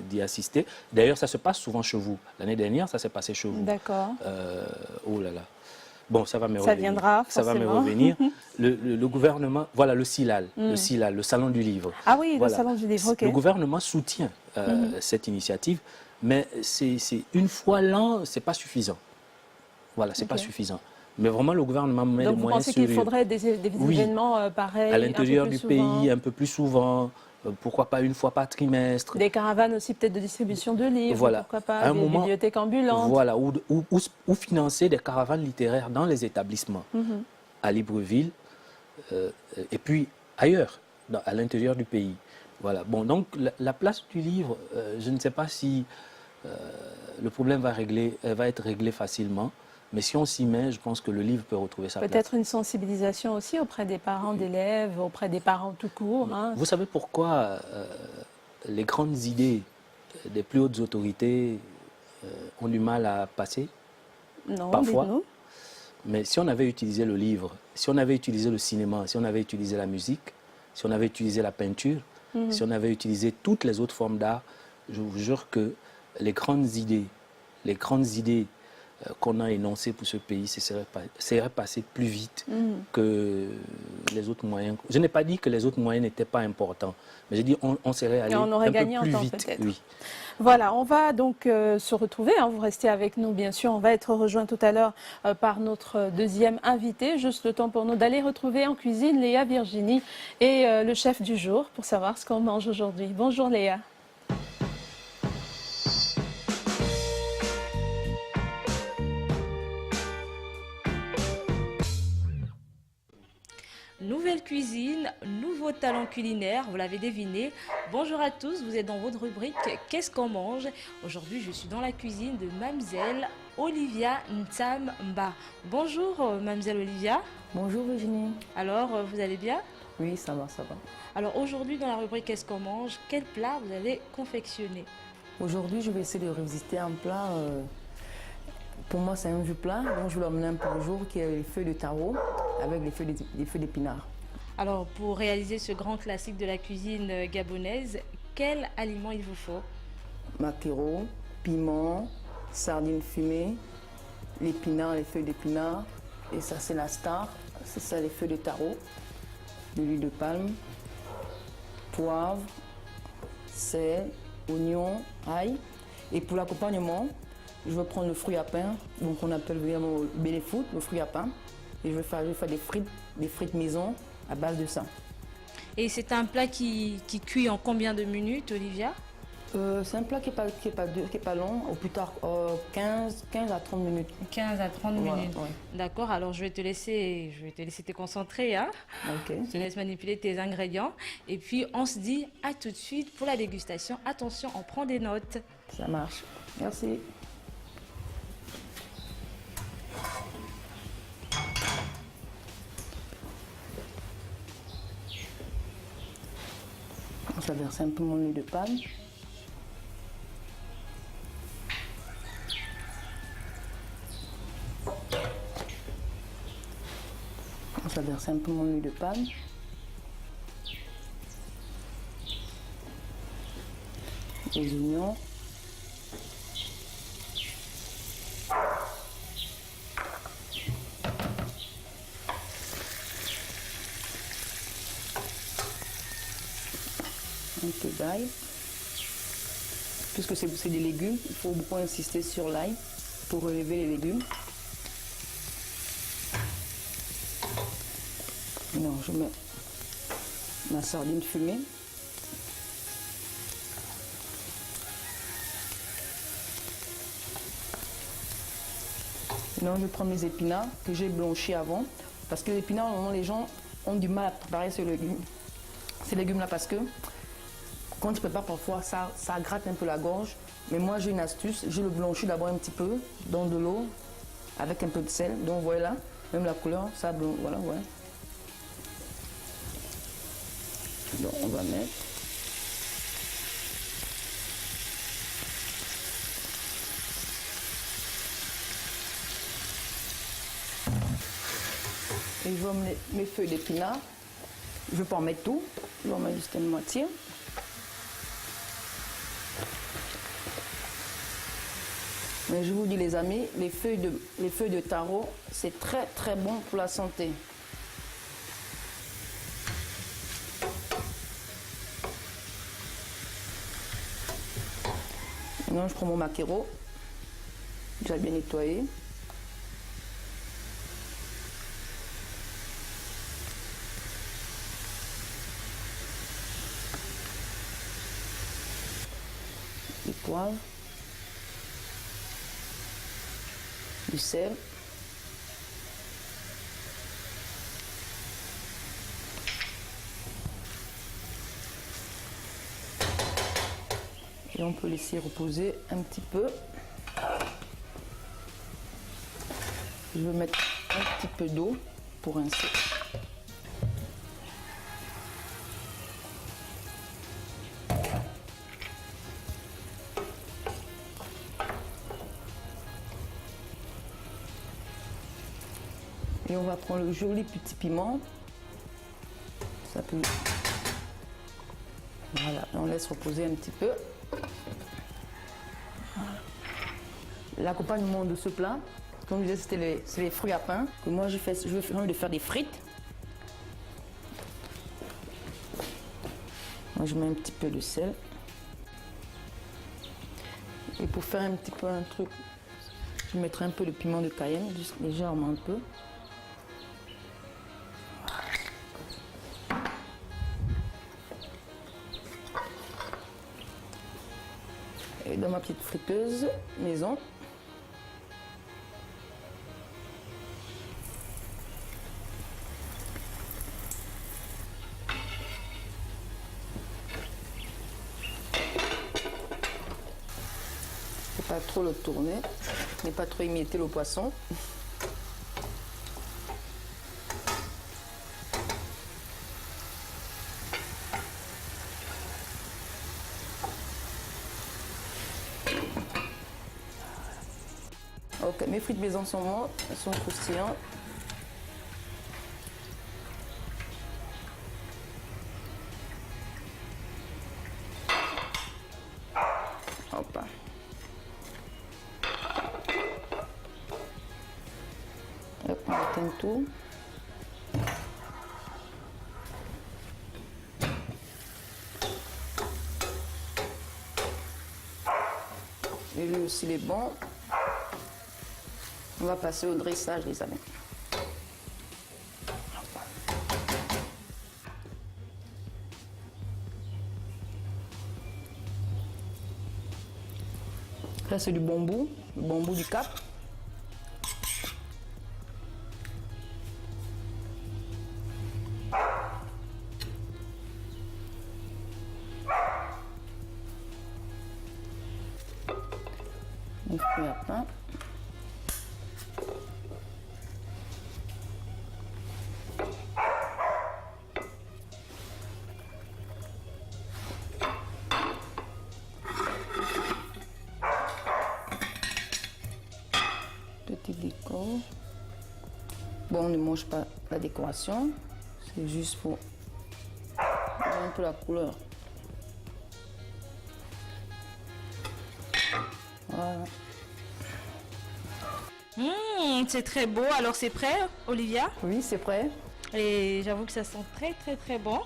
S4: d'y assister. D'ailleurs, ça se passe souvent chez vous. L'année dernière, ça s'est passé chez vous.
S1: D'accord.
S4: Oh là là. Bon, ça va me revenir.
S1: Ça viendra, forcément.
S4: Ça va me revenir. Le gouvernement, voilà le CILAL, le Salon du Livre.
S1: Ah oui,
S4: voilà.
S1: Le Salon du Livre, ok.
S4: Le gouvernement soutient cette initiative, mais c'est une fois l'an, c'est pas suffisant. Voilà, c'est pas suffisant. Mais vraiment, le gouvernement met des moyens.
S1: Donc vous pensez qu'il faudrait des événements pareils
S4: à l'intérieur du
S1: souvent.
S4: pays, un peu plus souvent, pourquoi pas une fois par trimestre.
S1: Des caravanes aussi peut-être de distribution de livres,
S4: voilà.
S1: pourquoi pas, des bibliothèques ambulantes.
S4: Voilà, ou financer des caravanes littéraires dans les établissements, à Libreville, et puis ailleurs, à l'intérieur du pays. Voilà. Bon, donc la place du livre, je ne sais pas si le problème va être réglé facilement. Mais si on s'y met, je pense que le livre peut retrouver sa place.
S1: Peut-être une sensibilisation aussi auprès des parents d'élèves, auprès des parents tout court. Hein.
S4: Vous savez pourquoi les grandes idées des plus hautes autorités ont du mal à passer?
S1: Non,
S4: parfois.
S1: dites-nous.
S4: Mais si on avait utilisé le livre, si on avait utilisé le cinéma, si on avait utilisé la musique, si on avait utilisé la peinture, si on avait utilisé toutes les autres formes d'art, je vous jure que les grandes idées qu'on a énoncé pour ce pays serait passé plus vite que les autres moyens. Je n'ai pas dit que les autres moyens n'étaient pas importants, mais j'ai dit on serait allé
S1: on aurait
S4: un
S1: gagné
S4: peu plus
S1: en temps,
S4: vite.
S1: peut-être.
S4: Oui.
S1: Voilà, on va donc se retrouver, hein, vous restez avec nous bien sûr, on va être rejoint tout à l'heure par notre deuxième invité, juste le temps pour nous d'aller retrouver en cuisine Léa, Virginie et le chef du jour pour savoir ce qu'on mange aujourd'hui. Bonjour Léa.
S5: Nouvelle cuisine, nouveau talent culinaire, vous l'avez deviné. Bonjour à tous, vous êtes dans votre rubrique Qu'est-ce qu'on mange? Aujourd'hui, je suis dans la cuisine de Mamzelle Olivia Ntsamba. Bonjour Mamzelle Olivia.
S6: Bonjour Virginie.
S5: Alors, vous allez bien?
S6: Oui, ça va, ça va.
S5: Alors aujourd'hui, dans la rubrique Qu'est-ce qu'on mange, quel plat vous allez confectionner?
S6: Aujourd'hui, je vais essayer de revisiter un plat. Pour moi, c'est un vieux plat, donc je vais l'emmener un peu au jour, qui est les feuilles de taro avec les feuilles d'épinards.
S5: Alors, pour réaliser ce grand classique de la cuisine gabonaise, quel aliment il vous faut?
S6: Maquereau, piment, sardines fumées, l'épinard, les feuilles d'épinards. Et ça, c'est la star. C'est ça, les feuilles de taro, de l'huile de palme, poivre, sel, oignon, ail. Et pour l'accompagnement, je vais prendre le fruit à pain, donc on appelle vraiment bénéfoot, le fruit à pain. Et je vais faire des frites maison à base de ça.
S5: Et c'est un plat qui cuit en combien de minutes, Olivia?
S6: C'est un plat qui est pas long, au plus tard 15 à 30 minutes.
S5: 15 à 30
S6: Voilà,
S5: minutes.
S6: ouais.
S5: D'accord, alors je vais te laisser te concentrer. Hein?
S6: Ok.
S5: Je te laisse manipuler tes ingrédients. Et puis on se dit à tout de suite pour la dégustation. Attention, on prend des notes.
S6: Ça marche. Merci. Je vais verser un peu mon huile de palme. Je vais verser un peu mon huile de palme. Les oignons. Un peu d'ail. Puisque c'est des légumes, il faut beaucoup insister sur l'ail pour relever les légumes. Non, je mets ma sardine fumée. Non, je prends mes épinards que j'ai blanchis avant. Parce que les épinards, normalement, les gens ont du mal à préparer ces légumes-là parce que quand tu prépares parfois, ça gratte un peu la gorge. Mais moi, j'ai une astuce. Je le blanchis d'abord un petit peu dans de l'eau avec un peu de sel. Donc, voilà, même la couleur, ça blanc. Voilà, voilà. Donc, on va mettre. Et je vais emmener mes feuilles d'épinards. Je ne vais pas en mettre tout. Je vais en mettre juste une moitié. Mais je vous dis les amis, les feuilles de taro, c'est très très bon pour la santé. Maintenant, je prends mon maquereau, déjà bien nettoyé. Du poivre. Du sel. Et on peut laisser reposer un petit peu. Je vais mettre un petit peu d'eau pour rincer. Et on va prendre le joli petit piment. Ça peut... Voilà, on laisse reposer un petit peu. Voilà. L'accompagnement de ce plat, comme je disais, c'est les fruits à pain. Que moi, j'ai envie de faire des frites. Moi, je mets un petit peu de sel. Et pour faire un petit peu un truc, je mettrai un peu de piment de Cayenne, juste légèrement un peu. Et dans ma petite friteuse maison, pas trop le tourner, mais pas trop émietter le poisson. Ok, mes frites maison sont mortes, elles sont croustillantes. Hop. Hop, on éteint tout. Et lui aussi, il est bon. On va passer au dressage, les amis. Là, c'est du bambou, le bambou du Cap. Les fruits à pain. Petit décor. Bon, on ne mange pas la décoration, c'est juste pour donner un peu la couleur. Voilà.
S5: C'est très beau. Alors c'est prêt, Olivia?
S6: Oui, c'est prêt.
S5: Et j'avoue que ça sent très bon.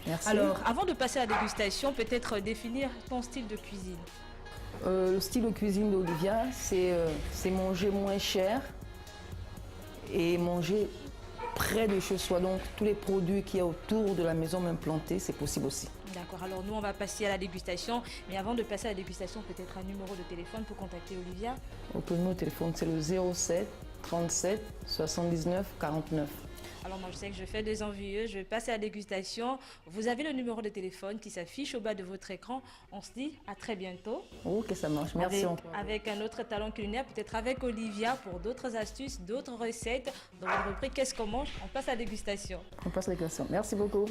S6: Merci.
S5: Alors, avant de passer à la dégustation, peut-être définir ton style de cuisine.
S6: Le style de cuisine d'Olivia, c'est manger moins cher et manger près de chez soi. Donc, tous les produits qu'il y a autour de la maison, même plantés, c'est possible aussi.
S5: D'accord, alors nous on va passer à la dégustation. Mais avant de passer à la dégustation, peut-être un numéro de téléphone pour contacter Olivia.
S6: Au numéro de téléphone, c'est le 07 37 79 49.
S5: Alors moi je sais que je fais des envieux, je vais passer à la dégustation. Vous avez le numéro de téléphone qui s'affiche au bas de votre écran. On se dit à très bientôt.
S6: Ok, ça marche. Merci.
S5: Avec un autre talent culinaire, peut-être avec Olivia pour d'autres astuces, d'autres recettes. Dans votre rubrique Qu'est-ce qu'on mange? On passe à la dégustation.
S6: On passe à la dégustation. Merci beaucoup.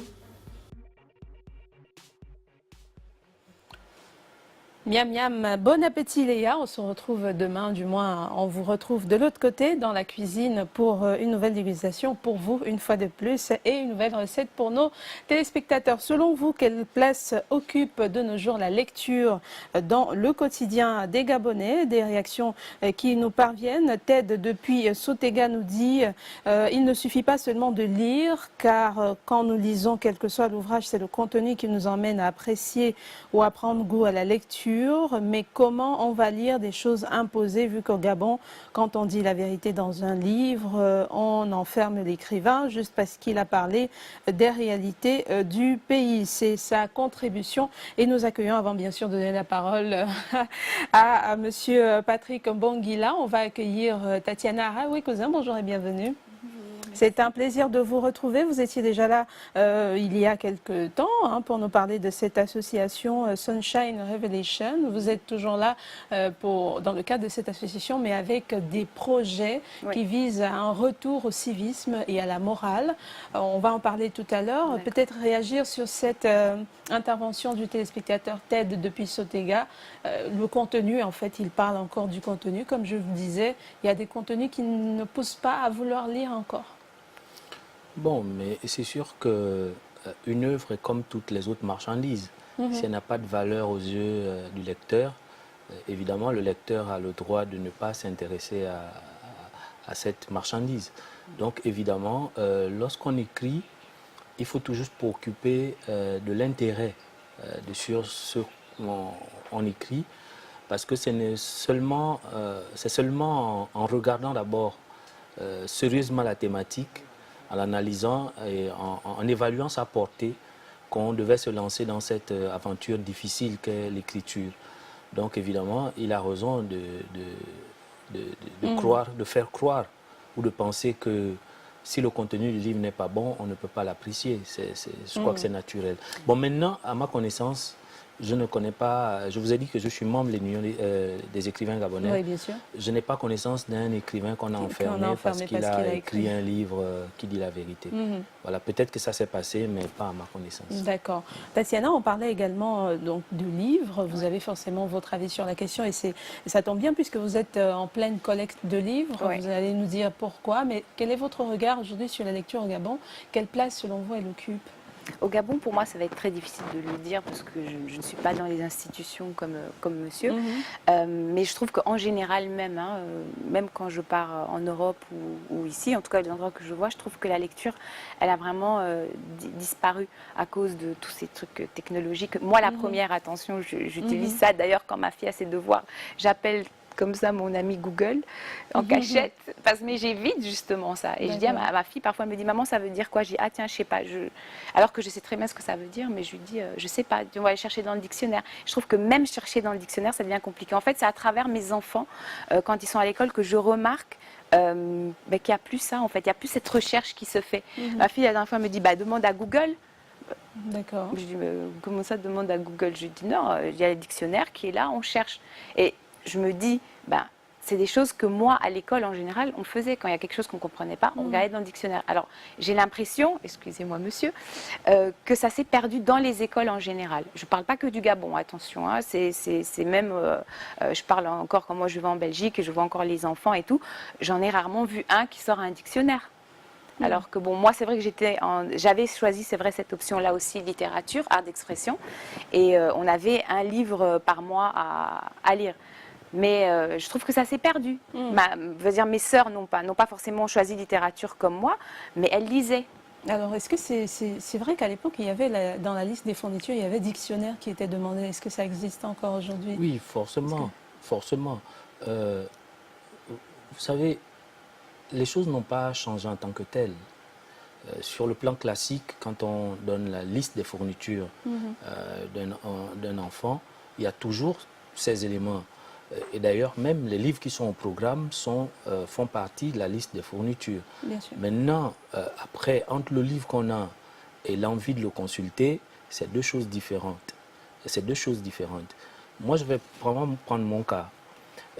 S1: Miam miam, bon appétit Léa, on se retrouve demain, du moins on vous retrouve de l'autre côté dans la cuisine pour une nouvelle dégustation pour vous une fois de plus et une nouvelle recette pour nos téléspectateurs. Selon vous, quelle place occupe de nos jours la lecture dans le quotidien des Gabonais? Des réactions qui nous parviennent. Ted depuis Sotega nous dit il ne suffit pas seulement de lire car quand nous lisons quel que soit l'ouvrage, c'est le contenu qui nous emmène à apprécier ou à prendre goût à la lecture. Mais comment on va lire des choses imposées vu qu'au Gabon, quand on dit la vérité dans un livre, on enferme l'écrivain juste parce qu'il a parlé des réalités du pays. C'est sa contribution et nous accueillons, avant bien sûr de donner la parole à monsieur Patrick Mbonguila, on va accueillir Tatiana Araoui Cousin. Bonjour et bienvenue. C'est un plaisir de vous retrouver. Vous étiez déjà là il y a quelques temps pour nous parler de cette association Sunshine Revelation. Vous êtes toujours là dans le cadre de cette association, mais avec des projets qui visent à un retour au civisme et à la morale. On va en parler tout à l'heure. Peut-être réagir sur cette intervention du téléspectateur Ted depuis Sotega. Le contenu, en fait, il parle encore du contenu. Comme je vous disais, il y a des contenus qui ne poussent pas à vouloir lire encore.
S4: Bon, mais c'est sûr qu'une œuvre est comme toutes les autres marchandises. Si elle n'a pas de valeur aux yeux du lecteur, évidemment, le lecteur a le droit de ne pas s'intéresser à cette marchandise. Donc, évidemment, lorsqu'on écrit, il faut toujours se préoccuper de l'intérêt sur ce qu'on écrit, parce que c'est seulement en regardant d'abord sérieusement la thématique, en l'analysant et en évaluant sa portée, qu'on devait se lancer dans cette aventure difficile qu'est l'écriture. Donc évidemment, il a raison de croire, de faire croire ou de penser que si le contenu du livre n'est pas bon, on ne peut pas l'apprécier. Je crois que c'est naturel. Bon, maintenant, à ma connaissance, je ne connais pas, je vous ai dit que je suis membre de l'Union des écrivains gabonais.
S1: Oui, bien sûr.
S4: Je n'ai pas connaissance d'un écrivain qu'on a enfermé parce qu'il a écrit un livre qui dit la vérité. Voilà, peut-être que ça s'est passé, mais pas à ma connaissance.
S1: D'accord. Tatiana, on parlait également donc de livres. Vous avez forcément votre avis sur la question et ça tombe bien puisque vous êtes en pleine collecte de livres. Vous allez nous dire pourquoi, mais quel est votre regard aujourd'hui sur la lecture au Gabon? Quelle place, selon vous, elle occupe?
S7: Au Gabon, pour moi, ça va être très difficile de le dire parce que je ne suis pas dans les institutions comme monsieur. Mais je trouve qu'en général, même, même quand je pars en Europe ou ici, en tout cas les endroits que je vois, je trouve que la lecture, elle a vraiment disparu à cause de tous ces trucs technologiques. Moi, la première, attention, j'utilise ça d'ailleurs quand ma fille a ses devoirs. J'appelle comme ça mon ami Google en cachette, mais j'évite justement ça. Et je dis à ma fille, parfois elle me dit, maman, ça veut dire quoi? Je dis, ah tiens, je sais pas. Alors que je sais très bien ce que ça veut dire, mais je lui dis, je sais pas, on va aller chercher dans le dictionnaire. Je trouve que même chercher dans le dictionnaire, ça devient compliqué. En fait, c'est à travers mes enfants, quand ils sont à l'école, que je remarque qu'il n'y a plus ça, en fait. Il n'y a plus cette recherche qui se fait. Ma fille, la dernière fois, me dit, demande à Google.
S1: D'accord.
S7: Je dis, comment ça, demande à Google? Je dis, non, il y a le dictionnaire qui est là, on cherche. Et je me dis, c'est des choses que moi, à l'école, en général, on faisait. Quand il y a quelque chose qu'on ne comprenait pas, on regardait dans le dictionnaire. Alors, j'ai l'impression, excusez-moi monsieur, que ça s'est perdu dans les écoles en général. Je ne parle pas que du Gabon, attention. C'est même, je parle encore quand moi je vais en Belgique et je vois encore les enfants et tout. J'en ai rarement vu un qui sort un dictionnaire. Alors que bon, moi c'est vrai que j'avais choisi, c'est vrai, cette option-là aussi, littérature, art d'expression. Et on avait un livre par mois à lire. Mais je trouve que ça s'est perdu. Mes sœurs n'ont pas forcément choisi littérature comme moi, mais elles lisaient.
S1: Alors, est-ce que c'est vrai qu'à l'époque, il y avait dans la liste des fournitures, il y avait dictionnaire qui était demandé. Est-ce que ça existe encore aujourd'hui?
S4: Oui, forcément. Forcément. Vous savez, les choses n'ont pas changé en tant que telles. Sur le plan classique, quand on donne la liste des fournitures d'un enfant, il y a toujours ces éléments. Et d'ailleurs, même les livres qui sont au programme font partie de la liste des fournitures.
S1: Bien sûr.
S4: Maintenant, après, entre le livre qu'on a et l'envie de le consulter, c'est deux choses différentes. Moi, je vais vraiment prendre mon cas.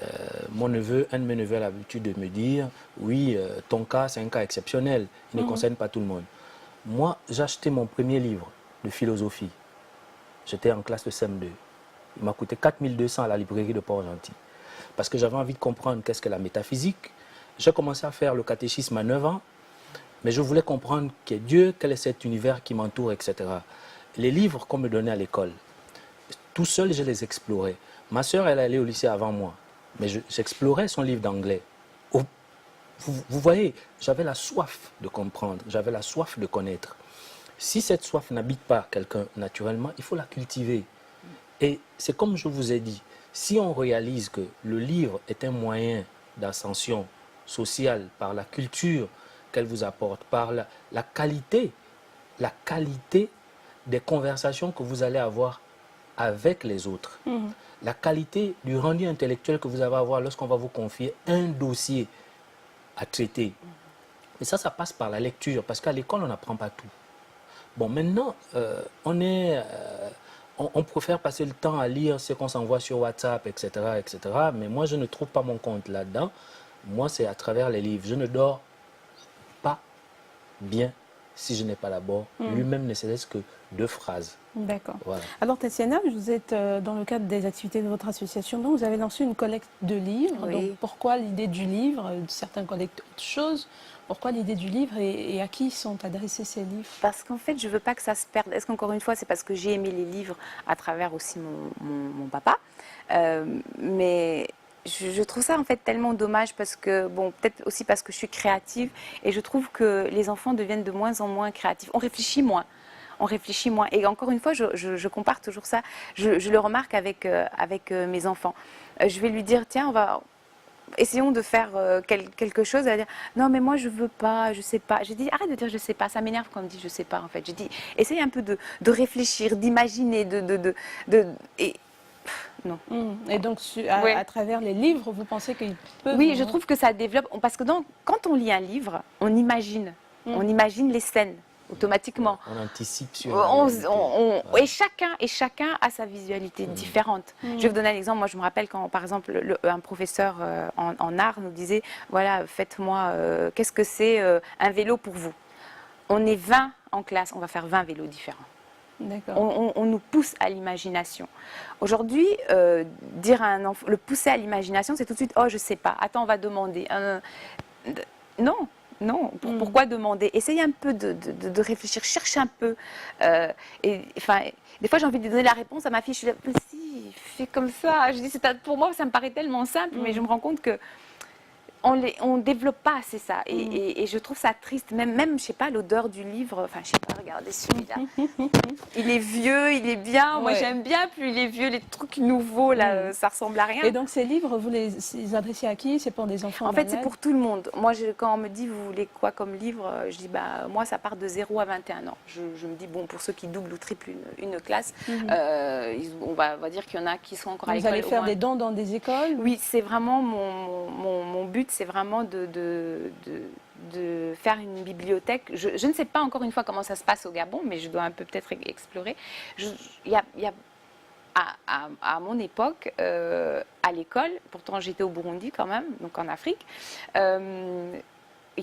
S4: Un de mes neveux a l'habitude de me dire, oui, ton cas, c'est un cas exceptionnel. Il ne concerne pas tout le monde. Moi, j'ai acheté mon premier livre de philosophie. J'étais en classe de CM2. Il m'a coûté 4200 à la librairie de Port-Gentil. Parce que j'avais envie de comprendre qu'est-ce que la métaphysique. J'ai commencé à faire le catéchisme à 9 ans, mais je voulais comprendre qui est Dieu, quel est cet univers qui m'entoure, etc. Les livres qu'on me donnait à l'école, tout seul, je les explorais. Ma sœur, elle allait au lycée avant moi, mais j'explorais son livre d'anglais. Vous voyez, j'avais la soif de comprendre, j'avais la soif de connaître. Si cette soif n'habite pas quelqu'un naturellement, il faut la cultiver. Et c'est comme je vous ai dit, si on réalise que le livre est un moyen d'ascension sociale par la culture qu'elle vous apporte, par la qualité des conversations que vous allez avoir avec les autres, la qualité du rendu intellectuel que vous allez avoir lorsqu'on va vous confier un dossier à traiter. Et ça passe par la lecture, parce qu'à l'école, on n'apprend pas tout. Bon, maintenant, on préfère passer le temps à lire ce qu'on s'envoie sur WhatsApp, etc., etc. Mais moi, je ne trouve pas mon compte là-dedans. Moi, c'est à travers les livres. Je ne dors pas bien si je n'ai pas d'abord lui-même ne serait-ce que 2 phrases.
S1: D'accord.
S4: Voilà.
S1: Alors, Tatiana, vous êtes dans le cadre des activités de votre association, donc vous avez lancé une collecte de livres.
S7: Oui.
S1: Donc, pourquoi l'idée du livre? Certains collectent autre chose. Pourquoi l'idée du livre et à qui sont adressés ces livres?
S7: Parce qu'en fait, je ne veux pas que ça se perde. Est-ce qu'encore une fois, c'est parce que j'ai aimé les livres à travers aussi mon papa. Mais je trouve ça en fait tellement dommage parce que, bon, peut-être aussi parce que je suis créative et je trouve que les enfants deviennent de moins en moins créatifs. On réfléchit moins. On réfléchit moins. Et encore une fois, je compare toujours ça. Je le remarque avec mes enfants. Je vais lui dire, tiens, essayons de faire quelque chose. Elle va dire, non, mais moi, je veux pas, je sais pas. Je dis, arrête de dire je sais pas. Ça m'énerve quand on me dit je sais pas, en fait. Je dis, essaye un peu de réfléchir, d'imaginer, et non.
S1: Et donc,
S7: Ouais.
S1: à travers les livres, vous pensez qu'ils peuvent...
S7: Oui, je trouve que ça développe. Parce que quand on lit un livre, on imagine. On imagine les scènes automatiquement.
S4: On anticipe sur
S7: Et chacun a sa visualité différente. Je vais vous donner un exemple. Moi, je me rappelle quand, par exemple, un professeur en art nous disait, voilà, faites-moi, qu'est-ce que c'est un vélo pour vous? On est 20 en classe, on va faire 20 vélos différents.
S1: D'accord.
S7: On nous pousse à l'imagination. Aujourd'hui, dire à un enfant, le pousser à l'imagination, c'est tout de suite, oh, je sais pas, attends, on va demander. Non. Non, pourquoi demander? Essayez un peu de réfléchir, cherche un peu. Des fois, j'ai envie de donner la réponse à ma fille. Je suis là, si, fais comme ça. Je dis, pour moi, ça me paraît tellement simple, mais je me rends compte que on développe pas assez ça. Et je trouve ça triste. Même, je sais pas, l'odeur du livre. Enfin, je sais pas, regardez celui-là. Il est vieux, il est bien. Moi,
S1: Ouais.
S7: j'aime bien. Plus il est vieux, les trucs nouveaux, là, ça ressemble à rien.
S1: Et donc, ces livres, vous les adressez à qui? C'est pour des enfants
S7: En fait, c'est
S1: malades?
S7: pour tout le monde. Moi, quand on me dit, vous voulez quoi comme livre? Je dis, moi, ça part de 0 à 21 ans. Je me dis, bon, pour ceux qui doublent ou triplent une classe, on va dire qu'il y en a qui sont encore à
S1: Vous
S7: l'école.
S1: allez
S7: au
S1: faire
S7: moins.
S1: des dons dans des écoles?
S7: Oui, c'est vraiment mon but, c'est vraiment de faire une bibliothèque. Je ne sais pas encore une fois comment ça se passe au Gabon, mais je dois un peu peut-être explorer. À mon époque, à l'école, pourtant j'étais au Burundi quand même, donc en Afrique, il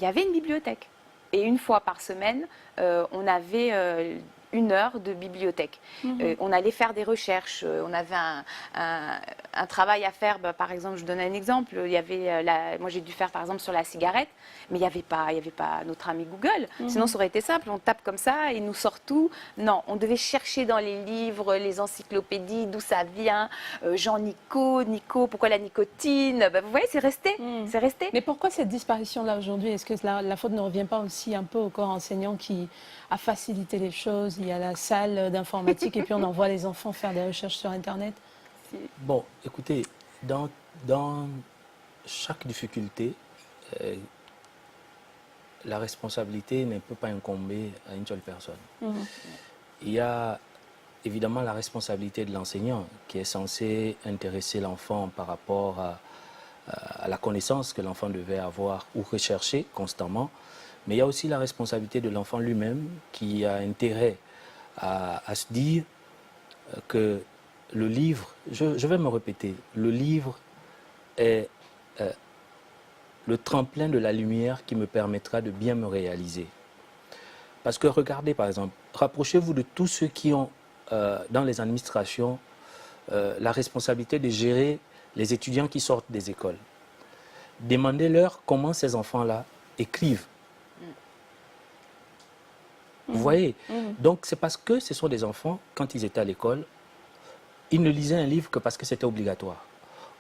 S7: y avait une bibliothèque. Et une fois par semaine, on avait 1 heure de bibliothèque. On allait faire des recherches, on avait un travail à faire. Par exemple, je donne un exemple, il y avait moi j'ai dû faire par exemple sur la cigarette, mais il n'y avait pas notre ami Google. Sinon ça aurait été simple, on tape comme ça et il nous sort tout. Non, on devait chercher dans les livres, les encyclopédies, d'où ça vient, Jean-Nico, pourquoi la nicotine, vous voyez, c'est resté, c'est resté.
S1: Mais pourquoi cette disparition-là aujourd'hui? Est-ce que la faute ne revient pas aussi un peu au corps enseignant qui a facilité les choses? Il y a la salle d'informatique et puis on envoie les enfants faire des recherches sur Internet.
S4: Bon, écoutez, dans chaque difficulté, la responsabilité ne peut pas incomber à une seule personne. Il y a évidemment la responsabilité de l'enseignant qui est censé intéresser l'enfant par rapport à la connaissance que l'enfant devait avoir ou rechercher constamment. Mais il y a aussi la responsabilité de l'enfant lui-même qui a intérêt à se dire que le livre, je vais me répéter, le livre est le tremplin de la lumière qui me permettra de bien me réaliser. Parce que regardez par exemple, rapprochez-vous de tous ceux qui ont dans les administrations la responsabilité de gérer les étudiants qui sortent des écoles. Demandez-leur comment ces enfants-là écrivent. Vous voyez? Donc c'est parce que ce sont des enfants, quand ils étaient à l'école, ils ne lisaient un livre que parce que c'était obligatoire.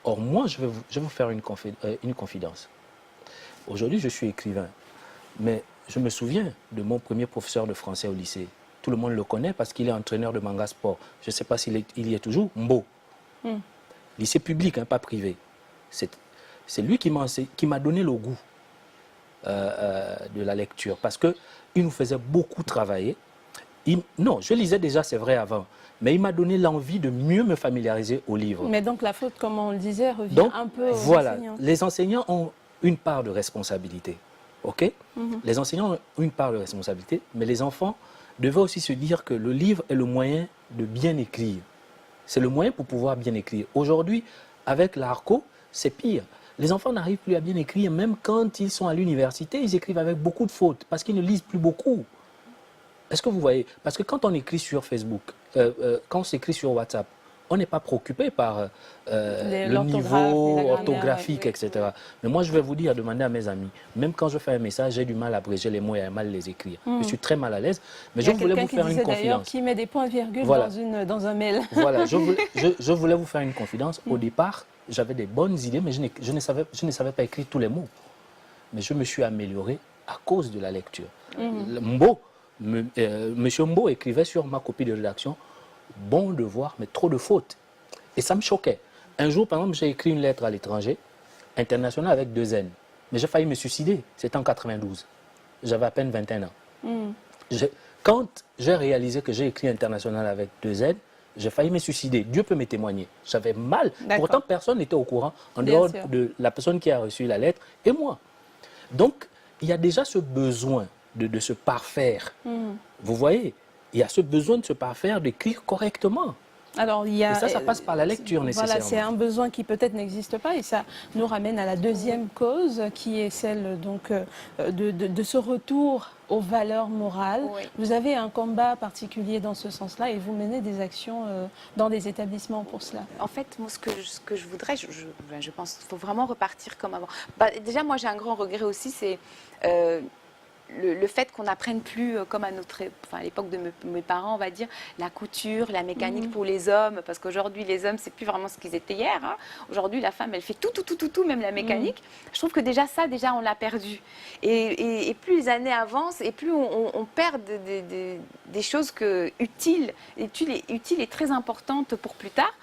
S4: Or moi, je vais vous faire une confidence. Aujourd'hui, je suis écrivain, mais je me souviens de mon premier professeur de français au lycée. Tout le monde le connaît parce qu'il est entraîneur de manga sport. Je ne sais pas s'il y est toujours, Mbo. Lycée public, hein, pas privé. C'est lui qui m'a donné le goût de la lecture parce qu'il nous faisait beaucoup travailler. Non, je lisais déjà, c'est vrai, avant, mais il m'a donné l'envie de mieux me familiariser au livre.
S1: Mais donc la faute, comme on le disait, revient
S4: Donc,
S1: un peu aux
S4: voilà,
S1: enseignants.
S4: les enseignants ont une part de responsabilité. Ok? Les enseignants ont une part de responsabilité, mais les enfants devaient aussi se dire que le livre est le moyen de bien écrire. C'est le moyen pour pouvoir bien écrire. Aujourd'hui, avec l'ARCO, c'est pire. Les enfants n'arrivent plus à bien écrire, même quand ils sont à l'université, ils écrivent avec beaucoup de fautes, parce qu'ils ne lisent plus beaucoup. Est-ce que vous voyez? Parce que quand on écrit sur Facebook, quand on s'écrit sur WhatsApp, on n'est pas préoccupé par le
S1: l'orthographe,
S4: niveau
S1: la grammaire,
S4: orthographique,
S1: oui.
S4: etc. Mais moi, je vais vous dire, demandez à mes amis, même quand je fais un message, j'ai du mal à abréger les mots et à mal les écrire. Je suis très mal à l'aise, mais
S1: Il y
S4: je
S1: a
S4: voulais
S1: quelqu'un
S4: vous
S1: qui
S4: faire une
S1: disait d'ailleurs
S4: confidence.
S1: qui met des points-virgules
S4: Voilà.
S1: dans un mail.
S4: Voilà, je voulais vous faire une confidence. Au départ, j'avais des bonnes idées, mais je ne savais pas écrire tous les mots. Mais je me suis amélioré à cause de la lecture. Monsieur Mbo écrivait sur ma copie de rédaction « Bon devoir, mais trop de fautes ». Et ça me choquait. Un jour, par exemple, j'ai écrit une lettre à l'étranger, internationale avec 2 N. Mais j'ai failli me suicider. C'était en 92. J'avais à peine 21 ans. Quand j'ai réalisé que j'ai écrit international avec 2 N, j'ai failli me suicider. Dieu peut me témoigner. J'avais mal.
S1: D'accord.
S4: Pourtant, personne n'était au courant, en
S1: Bien
S4: dehors
S1: sûr.
S4: de la personne qui a reçu la lettre et moi. Donc, il y a déjà ce besoin de se parfaire. Vous voyez, il y a ce besoin de se parfaire, d'écrire correctement.
S1: Alors, il y a,
S4: Et ça passe par la lecture nécessairement.
S1: Voilà, c'est un besoin qui peut-être n'existe pas et ça nous ramène à la deuxième cause qui est celle donc, de ce retour aux valeurs morales.
S7: Oui.
S1: Vous avez un combat particulier dans ce sens-là et vous menez des actions dans des établissements pour cela.
S7: En fait, moi, ce que je voudrais, je pense qu'il faut vraiment repartir comme avant. Déjà, moi, j'ai un grand regret aussi, c'est le fait qu'on n'apprenne plus, comme à l'époque de mes parents, on va dire, la couture, la mécanique pour les hommes, parce qu'aujourd'hui, les hommes, c'est plus vraiment ce qu'ils étaient hier. Hein. Aujourd'hui, la femme, elle fait tout, même la mécanique. Je trouve que déjà, on l'a perdu. Et plus les années avancent, et plus on perd des choses utiles et très importantes pour plus tard.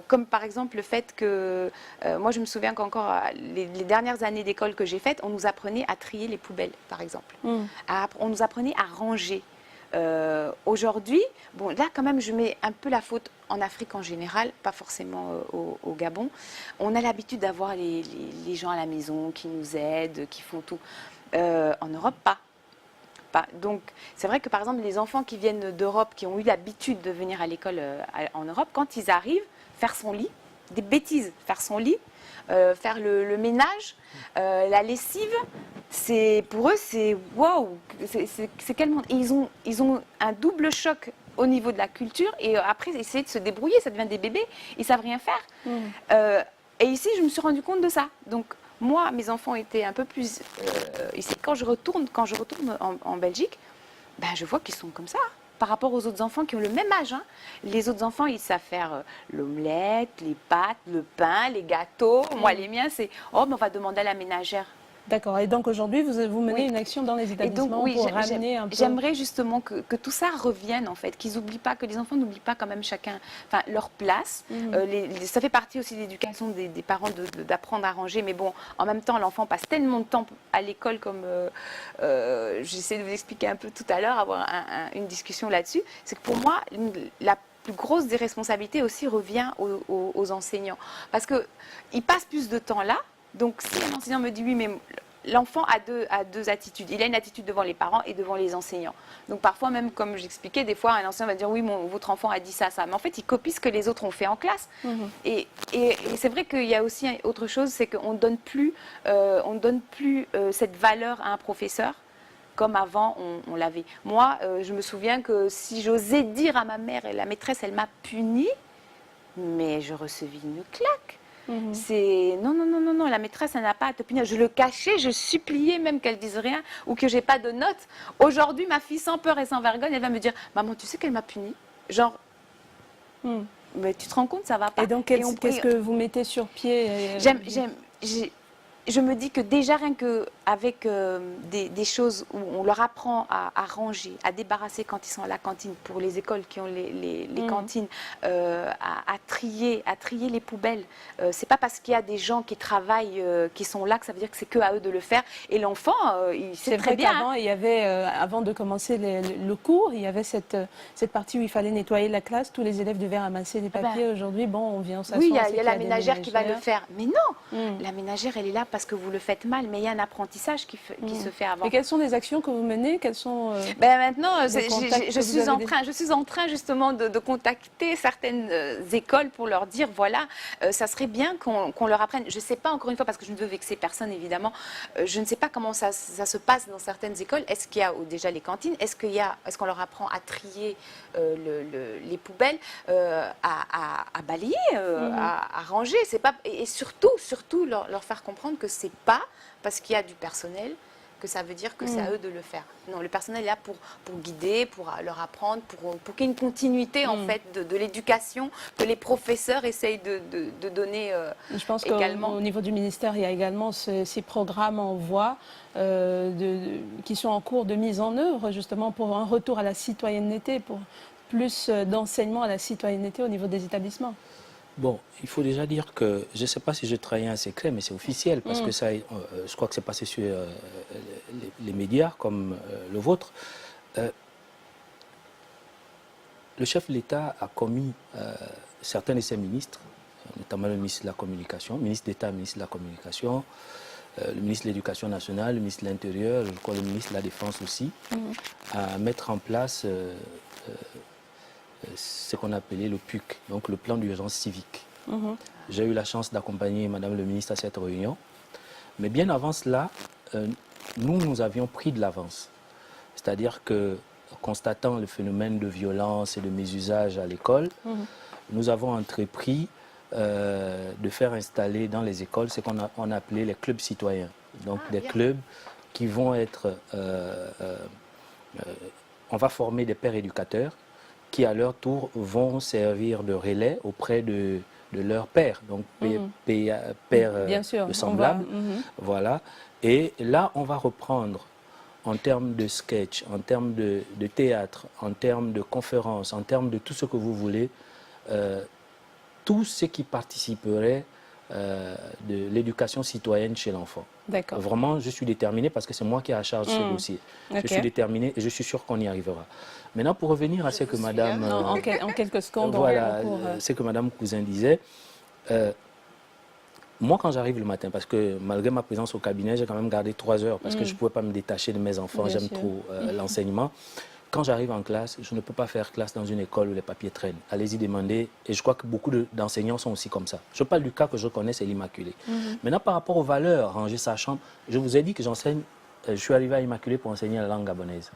S7: Comme par exemple le fait que, moi je me souviens qu'encore les dernières années d'école que j'ai faites, on nous apprenait à trier les poubelles, par exemple. On nous apprenait à ranger. Aujourd'hui, bon là quand même je mets un peu la faute en Afrique en général, pas forcément au Gabon. On a l'habitude d'avoir les gens à la maison qui nous aident, qui font tout. En Europe, pas. Donc, c'est vrai que par exemple, les enfants qui viennent d'Europe, qui ont eu l'habitude de venir à l'école en Europe, quand ils arrivent, faire son lit, des bêtises, faire son lit, faire le ménage, la lessive, pour eux, c'est waouh, c'est quel monde. Et ils ont un double choc au niveau de la culture et après, essayer de se débrouiller, ça devient des bébés, ils ne savent rien faire. Et ici, je me suis rendu compte de ça. Donc, moi, mes enfants étaient un peu plus... ici, quand je retourne en Belgique, ben, je vois qu'ils sont comme ça, par rapport aux autres enfants qui ont le même âge. Hein. Les autres enfants, ils savent faire l'omelette, les pâtes, le pain, les gâteaux. Moi, les miens, c'est « Oh, mais on va demander à la ménagère ».
S1: D'accord. Et donc aujourd'hui, vous menez une action dans les établissements pour ramener un peu...
S7: J'aimerais justement que tout ça revienne, en fait, qu'ils n'oublient pas, que les enfants n'oublient pas quand même chacun leur place. Ça fait partie aussi de l'éducation des parents d'apprendre à ranger. Mais bon, en même temps, l'enfant passe tellement de temps à l'école, comme j'essaie de vous expliquer un peu tout à l'heure, avoir une discussion là-dessus. C'est que pour moi, la plus grosse des responsabilités aussi revient aux enseignants. Parce qu'ils passent plus de temps là. Donc, si un enseignant me dit oui, mais l'enfant a deux attitudes. Il a une attitude devant les parents et devant les enseignants. Donc, parfois, même comme j'expliquais, des fois, un enseignant va dire oui, votre enfant a dit ça. Mais en fait, il copie ce que les autres ont fait en classe. Et c'est vrai qu'il y a aussi autre chose, c'est qu'on ne donne plus, cette valeur à un professeur comme avant on l'avait. Moi, je me souviens que si j'osais dire à ma mère, et la maîtresse, elle m'a punie, mais je recevais une claque. C'est non, la maîtresse, elle n'a pas à te punir. Je le cachais, je suppliais même qu'elle dise rien ou que j'ai pas de notes. Aujourd'hui, ma fille, sans peur et sans vergogne, elle va me dire maman, tu sais qu'elle m'a punie. Genre, mais tu te rends compte, ça va pas.
S1: Et donc, qu'est-ce que vous mettez sur pied
S7: Je me dis que déjà rien qu'avec des choses où on leur apprend à ranger, à débarrasser quand ils sont à la cantine, pour les écoles qui ont les cantines, à trier les poubelles. C'est pas parce qu'il y a des gens qui travaillent, qui sont là, que ça veut dire que c'est que à eux de le faire. Et l'enfant, il sait très bien.
S1: Qu'avant, il y avait, avant de commencer le cours, il y avait cette partie où il fallait nettoyer la classe. Tous les élèves devaient ramasser des papiers. Aujourd'hui, bon, on vient s'asseoir.
S7: Oui, il y a la ménagère qui va le faire. Mais non, la ménagère, elle est là parce parce que vous le faites mal, mais il y a un apprentissage qui se fait avant.
S1: Et quelles sont les actions que vous menez? Quelles sont
S7: Maintenant,
S1: les contacts que
S7: je
S1: vous
S7: suis
S1: avez
S7: je suis en train justement de contacter certaines écoles pour leur dire, voilà, ça serait bien qu'on leur apprenne. Je ne sais pas, encore une fois, parce que je ne veux vexer personne, évidemment, je ne sais pas comment ça se passe dans certaines écoles. Est-ce qu'il y a déjà les cantines? Est-ce qu'on leur apprend à trier les poubelles, à balayer, à ranger? C'est pas, et surtout leur faire comprendre que c'est pas parce qu'il y a du personnel que ça veut dire que c'est à eux de le faire. Non, le personnel est là pour guider, pour leur apprendre, pour qu'il y ait une continuité en fait de l'éducation que les professeurs essayent de donner
S1: Je pense
S7: également.
S1: qu'au niveau du ministère, il y a également ces programmes en voie qui sont en cours de mise en œuvre, justement pour un retour à la citoyenneté, pour plus d'enseignement à la citoyenneté au niveau des établissements.
S4: Bon, il faut déjà dire que, je ne sais pas si je trahis un secret, mais c'est officiel, parce que ça, je crois que c'est passé sur les médias comme le vôtre. Le chef de l'État a commis certains de ses ministres, notamment le ministre de la Communication, ministre d'État, ministre de la Communication, le ministre de l'Éducation nationale, le ministre de l'Intérieur, je crois le ministre de la Défense aussi, à mettre en place ce qu'on appelait le PUC, donc le plan d'urgence civique. J'ai eu la chance d'accompagner Madame le ministre à cette réunion. Mais bien avant cela, nous avions pris de l'avance. C'est-à-dire que, constatant le phénomène de violence et de mésusage à l'école, nous avons entrepris de faire installer dans les écoles ce qu'on appelait les clubs citoyens. Donc des clubs qui vont être... on va former des pères éducateurs qui à leur tour vont servir de relais auprès de leur père, donc père de semblable. Voilà. Et là, on va reprendre en termes de sketch, en termes de théâtre, en termes de conférences, en termes de tout ce que vous voulez, tout ce qui participerait de l'éducation citoyenne chez l'enfant. Vraiment, je suis déterminé parce que c'est moi qui ai à charge de ce dossier. Je suis déterminé et je suis sûr qu'on y arrivera. Maintenant, pour revenir à ce que Madame...
S1: en quelques secondes.
S4: Voilà, ce que Madame Cousin disait. Moi, quand j'arrive le matin, parce que malgré ma présence au cabinet, j'ai quand même gardé 3 heures parce que je ne pouvais pas me détacher de mes enfants. J'aime trop l'enseignement. Quand j'arrive en classe, je ne peux pas faire classe dans une école où les papiers traînent. Allez-y demander. Et je crois que beaucoup d'enseignants sont aussi comme ça. Je parle du cas que je connais, c'est l'Immaculée. Maintenant, par rapport aux valeurs, ranger sa chambre, je vous ai dit que j'enseigne, je suis arrivé à Immaculée pour enseigner la langue gabonaise.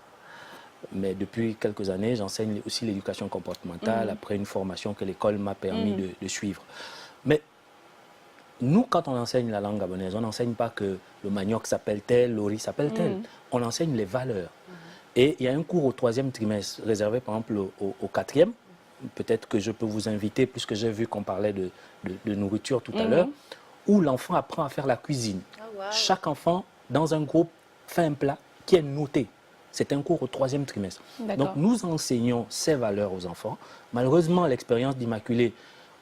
S4: Mais depuis quelques années, j'enseigne aussi l'éducation comportementale après une formation que l'école m'a permis de suivre. Mais nous, quand on enseigne la langue gabonaise, on n'enseigne pas que le manioc s'appelle tel, l'ori s'appelle tel. On enseigne les valeurs. Et il y a un cours au 3e trimestre réservé par exemple au 4e. Peut-être que je peux vous inviter, puisque j'ai vu qu'on parlait de nourriture tout à l'heure, où l'enfant apprend à faire la cuisine. Chaque enfant, dans un groupe, fait un plat qui est noté. C'est un cours au 3e trimestre. Donc nous enseignons ces valeurs aux enfants. Malheureusement, l'expérience d'Immaculée,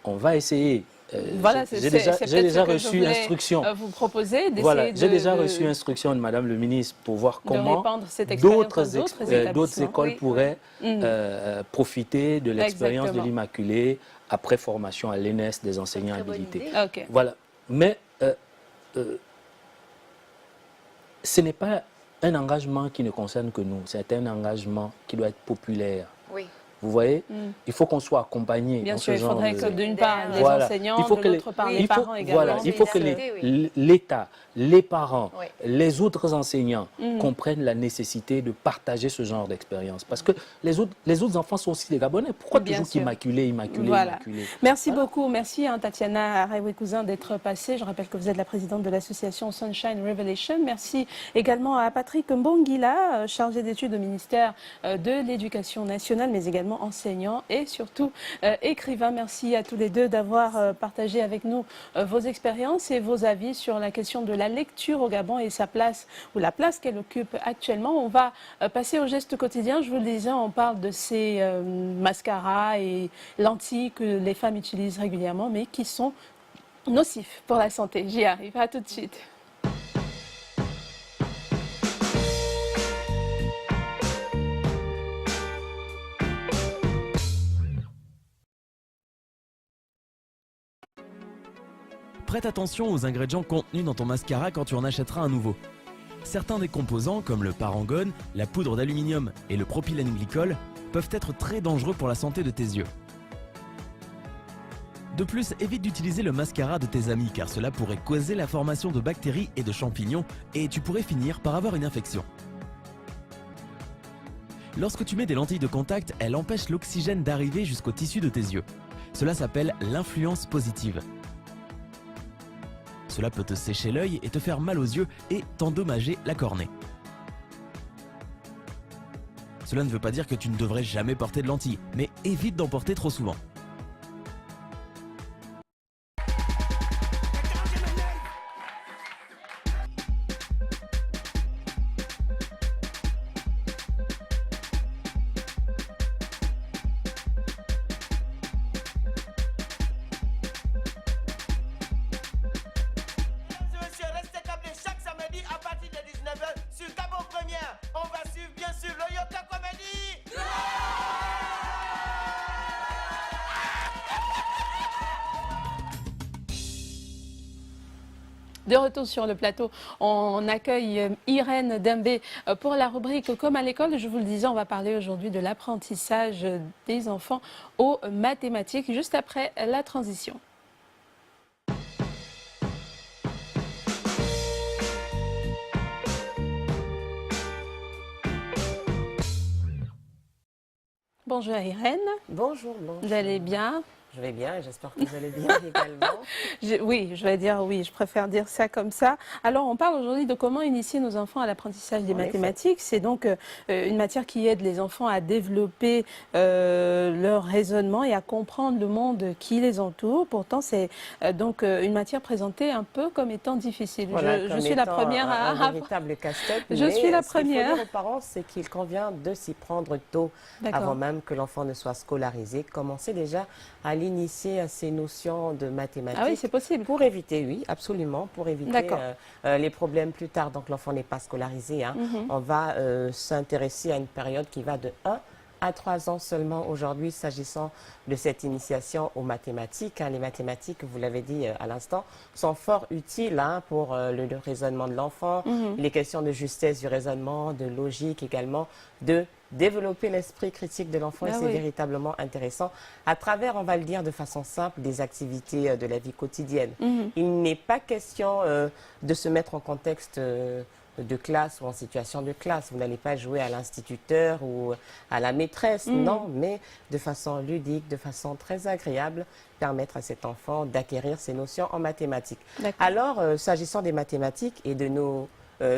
S4: on va essayer...
S1: Voilà,
S4: j'ai déjà reçu instruction.
S1: Vous proposer
S4: voilà, j'ai déjà reçu instruction de Madame le ministre pour voir comment d'autres écoles pourraient profiter de l'expérience de l'Immaculée après formation à l'ENES des enseignants habilités. Voilà. Mais ce n'est pas un engagement qui ne concerne que nous, c'est un engagement qui doit être populaire. Vous voyez, il faut qu'on soit accompagné.
S1: Bien sûr,
S4: il
S1: faudrait que d'une part les enseignants, de l'autre part les parents également.
S4: Voilà, il faut que l'État, les parents, les autres enseignants comprennent la nécessité de partager ce genre d'expérience. Parce que les autres enfants sont aussi des Gabonais. Pourquoi toujours Immaculée?
S1: Merci beaucoup. Merci Tatiana Araiwe-Cousin d'être passée. Je rappelle que vous êtes la présidente de l'association Sunshine Revelation. Merci également à Patrick Mbongila, chargé d'études au ministère de l'Éducation nationale, mais également enseignant et surtout écrivain. Merci à tous les deux d'avoir partagé avec nous vos expériences et vos avis sur la question de la lecture au Gabon et sa place, ou la place qu'elle occupe actuellement. On va passer au geste quotidien. Je vous le disais, on parle de ces mascaras et lentilles que les femmes utilisent régulièrement, mais qui sont nocifs pour la santé. J'y arrive. À tout de suite.
S8: Prête attention aux ingrédients contenus dans ton mascara quand tu en achèteras un nouveau. Certains des composants, comme le parangone, la poudre d'aluminium et le propylène glycol, peuvent être très dangereux pour la santé de tes yeux. De plus, évite d'utiliser le mascara de tes amis car cela pourrait causer la formation de bactéries et de champignons et tu pourrais finir par avoir une infection. Lorsque tu mets des lentilles de contact, elles empêchent l'oxygène d'arriver jusqu'au tissu de tes yeux. Cela s'appelle l'influence positive. Cela peut te sécher l'œil et te faire mal aux yeux et t'endommager la cornée. Cela ne veut pas dire que tu ne devrais jamais porter de lentilles, mais évite d'en porter trop souvent.
S1: De retour sur le plateau, on accueille Irène Dembé pour la rubrique Comme à l'école. Je vous le disais, on va parler aujourd'hui de l'apprentissage des enfants aux mathématiques, juste après la transition. Bonjour Irène.
S9: Bonjour, Blanche.
S1: Vous allez bien?
S9: Je vais bien et j'espère que vous allez bien également.
S1: Oui, je vais dire oui, je préfère dire ça comme ça. Alors, on parle aujourd'hui de comment initier nos enfants à l'apprentissage des mathématiques. C'est donc une matière qui aide les enfants à développer leur raisonnement et à comprendre le monde qui les entoure. Pourtant, c'est donc une matière présentée un peu comme étant difficile.
S9: Voilà,
S1: je suis la première à...
S9: un véritable casse-tête.
S1: Je suis la première.
S9: Ce qu'il faut dire aux parents, c'est qu'il convient de s'y prendre tôt, avant même que l'enfant ne soit scolarisé. Commencer déjà à l'initier à ces notions de mathématiques.
S1: Ah oui, c'est possible.
S9: Pour éviter, oui, absolument, pour éviter les problèmes plus tard. Donc l'enfant n'est pas scolarisé. Hein. On va s'intéresser à une période qui va de 1 à 3 ans seulement aujourd'hui, s'agissant de cette initiation aux mathématiques. Hein. Les mathématiques, vous l'avez dit à l'instant, sont fort utiles pour le raisonnement de l'enfant, les questions de justesse du raisonnement, de logique également, de développer l'esprit critique de l'enfant et c'est véritablement intéressant à travers, on va le dire de façon simple, des activités de la vie quotidienne. Il n'est pas question de se mettre en contexte de classe ou en situation de classe. Vous n'allez pas jouer à l'instituteur ou à la maîtresse, non, mais de façon ludique, de façon très agréable, permettre à cet enfant d'acquérir ces notions en mathématiques. Alors, s'agissant des mathématiques et de nos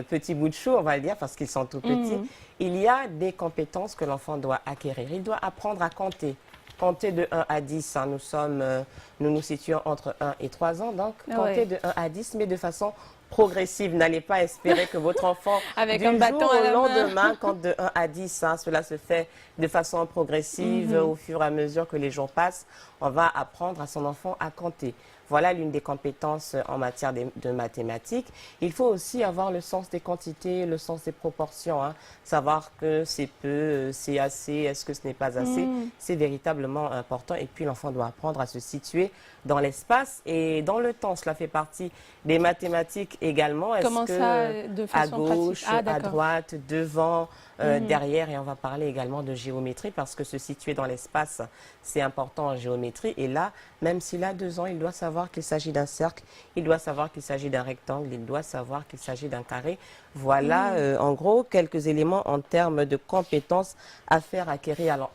S9: petits bouts de chou, on va le dire, parce qu'ils sont tout petits, il y a des compétences que l'enfant doit acquérir. Il doit apprendre à compter. Compter de 1 à 10, hein, nous nous situons entre 1 et 3 ans, donc compter de 1 à 10, mais de façon progressive. N'allez pas espérer que votre enfant,
S1: avec
S9: du
S1: un bâton
S9: jour
S1: à
S9: au
S1: la
S9: lendemain, compte de 1 à 10. Hein, cela se fait de façon progressive au fur et à mesure que les jours passent. On va apprendre à son enfant à compter. Voilà l'une des compétences en matière de mathématiques. Il faut aussi avoir le sens des quantités, le sens des proportions. Hein. Savoir que c'est peu, c'est assez, est-ce que ce n'est pas assez. C'est véritablement important. Et puis l'enfant doit apprendre à se situer dans l'espace et dans le temps. Cela fait partie des mathématiques également.
S1: Comment ça, de façon
S9: à gauche,
S1: pratique?
S9: à droite, devant, derrière. Et on va parler également de géométrie parce que se situer dans l'espace, c'est important en géométrie. Et là, même s'il a 2 ans, il doit savoir qu'il s'agit d'un cercle, il doit savoir qu'il s'agit d'un rectangle, il doit savoir qu'il s'agit d'un carré. Voilà, en gros, quelques éléments en termes de compétences à faire acquérir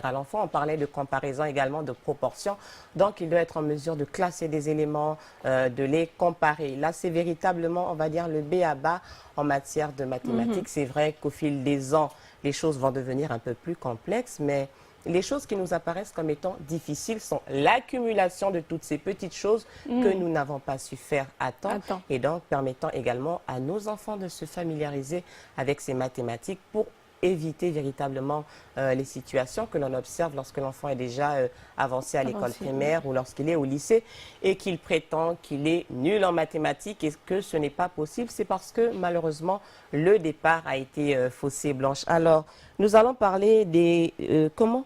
S9: à l'enfant. On parlait de comparaison également, de proportion. Donc, il doit être en mesure de classer des éléments, de les comparer. Là, c'est véritablement, on va dire, le B à bas en matière de mathématiques. C'est vrai qu'au fil des ans, les choses vont devenir un peu plus complexes, mais les choses qui nous apparaissent comme étant difficiles sont l'accumulation de toutes ces petites choses que nous n'avons pas su faire à temps. Et donc permettant également à nos enfants de se familiariser avec ces mathématiques pour éviter véritablement les situations que l'on observe lorsque l'enfant est déjà avancé à l'école primaire ou lorsqu'il est au lycée et qu'il prétend qu'il est nul en mathématiques et que ce n'est pas possible. C'est parce que malheureusement le départ a été faussé, Blanche. Alors, nous allons parler des comment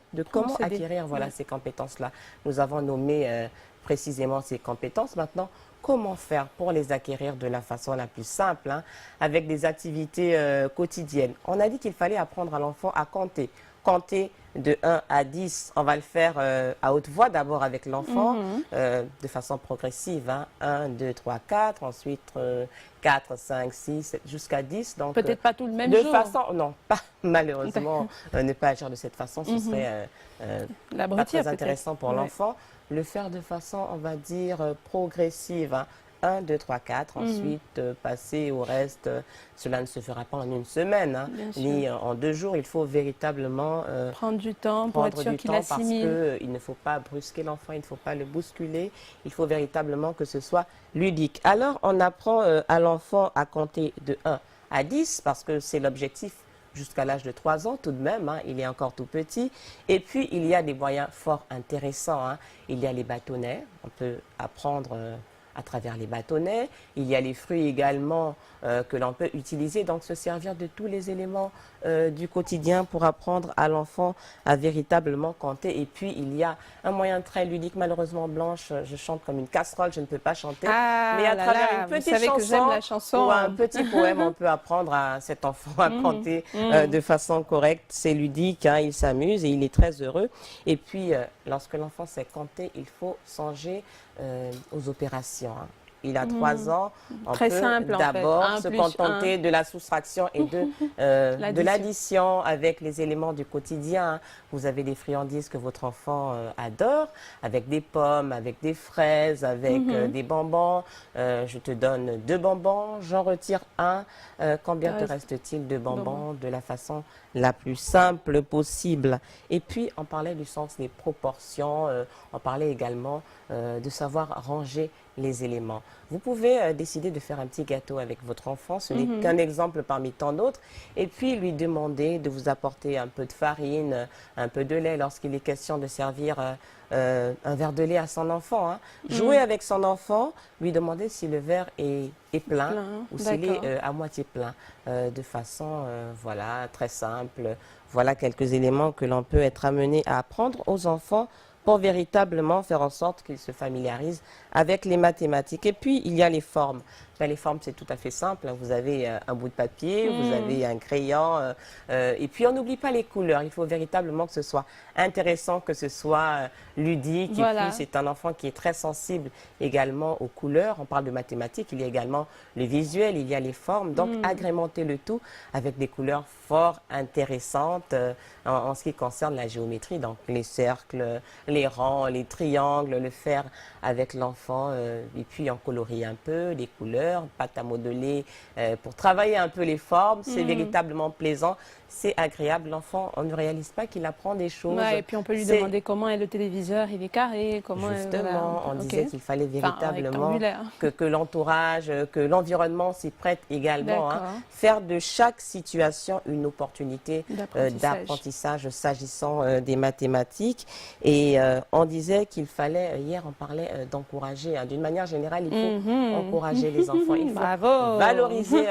S9: acquérir ces compétences-là. Nous avons nommé précisément ces compétences. Maintenant, comment faire pour les acquérir de la façon la plus simple, hein, avec des activités quotidiennes. On a dit qu'il fallait apprendre à l'enfant à compter. Compter de 1 à 10, on va le faire à haute voix d'abord avec l'enfant, de façon progressive. Hein. 1, 2, 3, 4, ensuite 4, 5, 6, 7, jusqu'à 10.
S1: Peut-être pas tout le même
S9: de
S1: jour.
S9: Façon, non, pas malheureusement, ne pas agir de cette façon, ce serait pas très intéressant pour l'enfant. Le faire de façon, on va dire, progressive. Hein. 1, 2, 3, 4, ensuite passer au reste. Cela ne se fera pas en une semaine, hein, ni en 2 jours. Il faut véritablement
S1: prendre du temps pour être sûr qu'il assimile.
S9: Parce qu'il ne faut pas brusquer l'enfant, il ne faut pas le bousculer. Il faut véritablement que ce soit ludique. Alors, on apprend à l'enfant à compter de 1 à 10 parce que c'est l'objectif jusqu'à l'âge de 3 ans tout de même, hein, il est encore tout petit. Et puis, il y a des moyens fort intéressants. Hein. Il y a les bâtonnets, on peut apprendre à travers les bâtonnets. Il y a les fruits également que l'on peut utiliser, donc se servir de tous les éléments du quotidien pour apprendre à l'enfant à véritablement compter. Et puis, il y a un moyen très ludique. Malheureusement, Blanche, je chante comme une casserole, je ne peux pas chanter. Mais à travers une petite chanson ou un petit poème, on peut apprendre à cet enfant à compter de façon correcte. C'est ludique, hein, il s'amuse et il est très heureux. Et puis, lorsque l'enfant sait compter, il faut songer aux opérations. Hein. Il a 3 ans, on
S1: Très
S9: peut
S1: simple,
S9: d'abord
S1: en fait.
S9: se contenter de la soustraction et de l'addition avec les éléments du quotidien. Hein. Vous avez des friandises que votre enfant adore, avec des pommes, avec des fraises, avec des bonbons. Je te donne 2 bonbons, j'en retire 1. Combien te reste-t-il de bonbons de la façon la plus simple possible? Et puis, on parlait du sens des proportions, on parlait également de savoir ranger les éléments. Vous pouvez décider de faire un petit gâteau avec votre enfant, ce n'est qu'un exemple parmi tant d'autres, et puis lui demander de vous apporter un peu de farine, un peu de lait lorsqu'il est question de servir un verre de lait à son enfant. Hein. Jouer avec son enfant, lui demander si le verre est plein ou s'il est à moitié plein, de façon voilà, très simple. Voilà quelques éléments que l'on peut être amené à apprendre aux enfants pour véritablement faire en sorte qu'ils se familiarisent avec les mathématiques. Et puis, il y a les formes. Ben, les formes, c'est tout à fait simple. Vous avez un bout de papier, vous avez un crayon, et puis on n'oublie pas les couleurs. Il faut véritablement que ce soit intéressant, que ce soit ludique.
S1: Voilà.
S9: Et puis, c'est un enfant qui est très sensible également aux couleurs. On parle de mathématiques, il y a également le visuel, il y a les formes. Donc, agrémenter le tout avec des couleurs fort intéressantes en ce qui concerne la géométrie. Donc, les cercles, les rangs, les triangles, le faire avec l'enfant, et puis en colorie un peu, les couleurs, pâte à modeler pour travailler un peu les formes. C'est véritablement plaisant, c'est agréable. L'enfant, on ne réalise pas qu'il apprend des choses.
S1: Ouais, et puis on peut lui demander comment est le téléviseur, il est carré, comment
S9: justement, on disait qu'il fallait véritablement
S1: enfin,
S9: que l'entourage, que l'environnement s'y prête également. Hein. Faire de chaque situation une opportunité d'apprentissage s'agissant des mathématiques. Et on disait qu'il fallait, hier on parlait d'encourager, hein. D'une manière générale, il faut encourager les enfants, il faut valoriser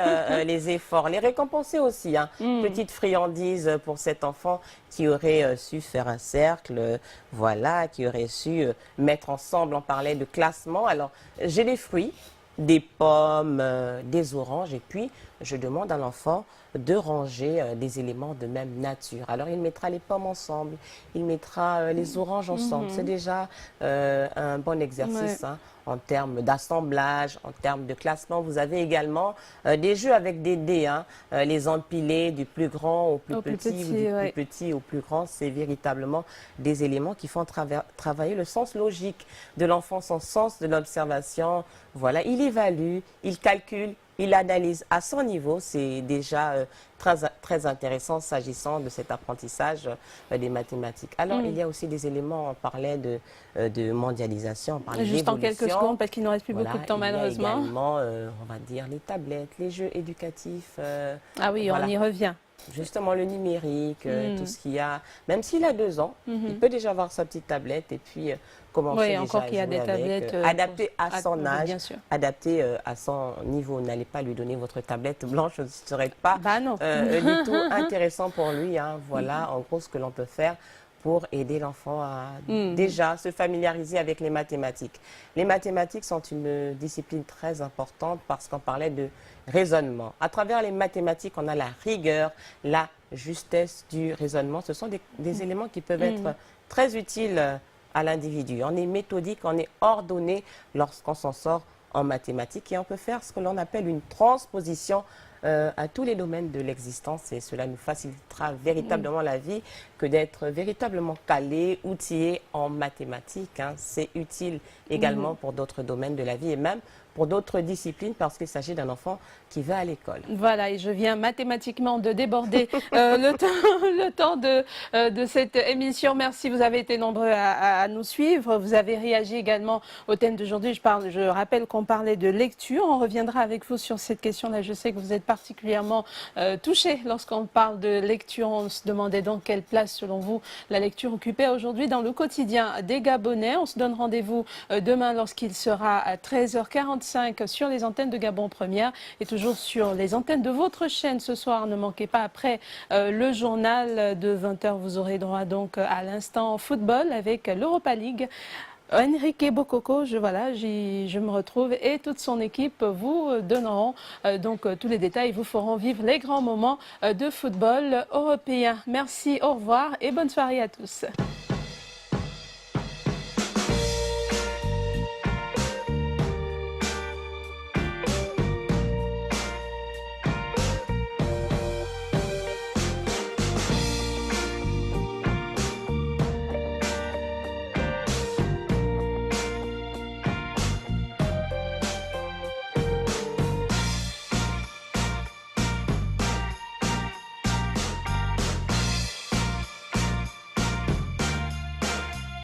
S9: les efforts, les récompenser aussi. Hein. Petite friandise pour cet enfant qui aurait su faire un cercle, voilà, qui aurait su mettre ensemble, on parlait de classement. Alors, j'ai des fruits, des pommes, des oranges, et puis je demande à l'enfant de ranger des éléments de même nature. Alors, il mettra les pommes ensemble, il mettra les oranges ensemble. C'est déjà un bon exercice hein, en termes d'assemblage, en termes de classement. Vous avez également des jeux avec des dés, hein, les empiler du plus grand au plus petit, ou du plus petit au plus grand. C'est véritablement des éléments qui font travailler le sens logique de l'enfant, son sens de l'observation. Voilà, il évalue, il calcule, il analyse à son niveau. C'est déjà très intéressant s'agissant de cet apprentissage des mathématiques. Alors, il y a aussi des éléments, on parlait de mondialisation, on parlait
S1: juste en quelques secondes, parce qu'il ne reste plus beaucoup de temps malheureusement.
S9: Il y a également, on va dire, les tablettes, les jeux éducatifs.
S1: Ah oui, on y revient.
S9: Justement, le numérique, tout ce qu'il y a. Même s'il a 2 ans, il peut déjà avoir sa petite tablette et puis commencer déjà
S1: encore
S9: à
S1: qu'il y a
S9: jouer
S1: des tablettes
S9: adaptées à son âge,
S1: bien sûr.
S9: adaptées à son niveau. N'allez pas lui donner votre tablette blanche, ce ne serait pas
S1: non.
S9: du tout intéressant pour lui. Hein. Voilà, en gros, ce que l'on peut faire pour aider l'enfant à déjà se familiariser avec les mathématiques. Les mathématiques sont une discipline très importante parce qu'on parlait de raisonnement. À travers les mathématiques, on a la rigueur, la justesse du raisonnement. Ce sont des éléments qui peuvent être très utiles à l'individu. On est méthodique, on est ordonné lorsqu'on s'en sort en mathématiques et on peut faire ce que l'on appelle une transposition à tous les domaines de l'existence et cela nous facilitera véritablement la vie que d'être véritablement calé, outillé en mathématiques. Hein. C'est utile également pour d'autres domaines de la vie et même pour d'autres disciplines parce qu'il s'agit d'un enfant qui va à l'école.
S1: Voilà, et je viens mathématiquement de déborder le temps de cette émission. Merci, vous avez été nombreux à nous suivre. Vous avez réagi également au thème d'aujourd'hui. Je rappelle qu'on parlait de lecture. On reviendra avec vous sur cette question-là. Je sais que vous êtes particulièrement touchés lorsqu'on parle de lecture. On se demandait donc quelle place, selon vous, la lecture occupait aujourd'hui dans le quotidien des Gabonais. On se donne rendez-vous demain lorsqu'il sera à 13h45 sur les antennes de Gabon Première et toujours sur les antennes de votre chaîne ce soir. Ne manquez pas, après le journal de 20h, vous aurez droit donc à l'instant football avec l'Europa League. Enrique Bokoko, je me retrouve et toute son équipe vous donneront donc tous les détails, vous feront vivre les grands moments de football européen. Merci, au revoir et bonne soirée à tous.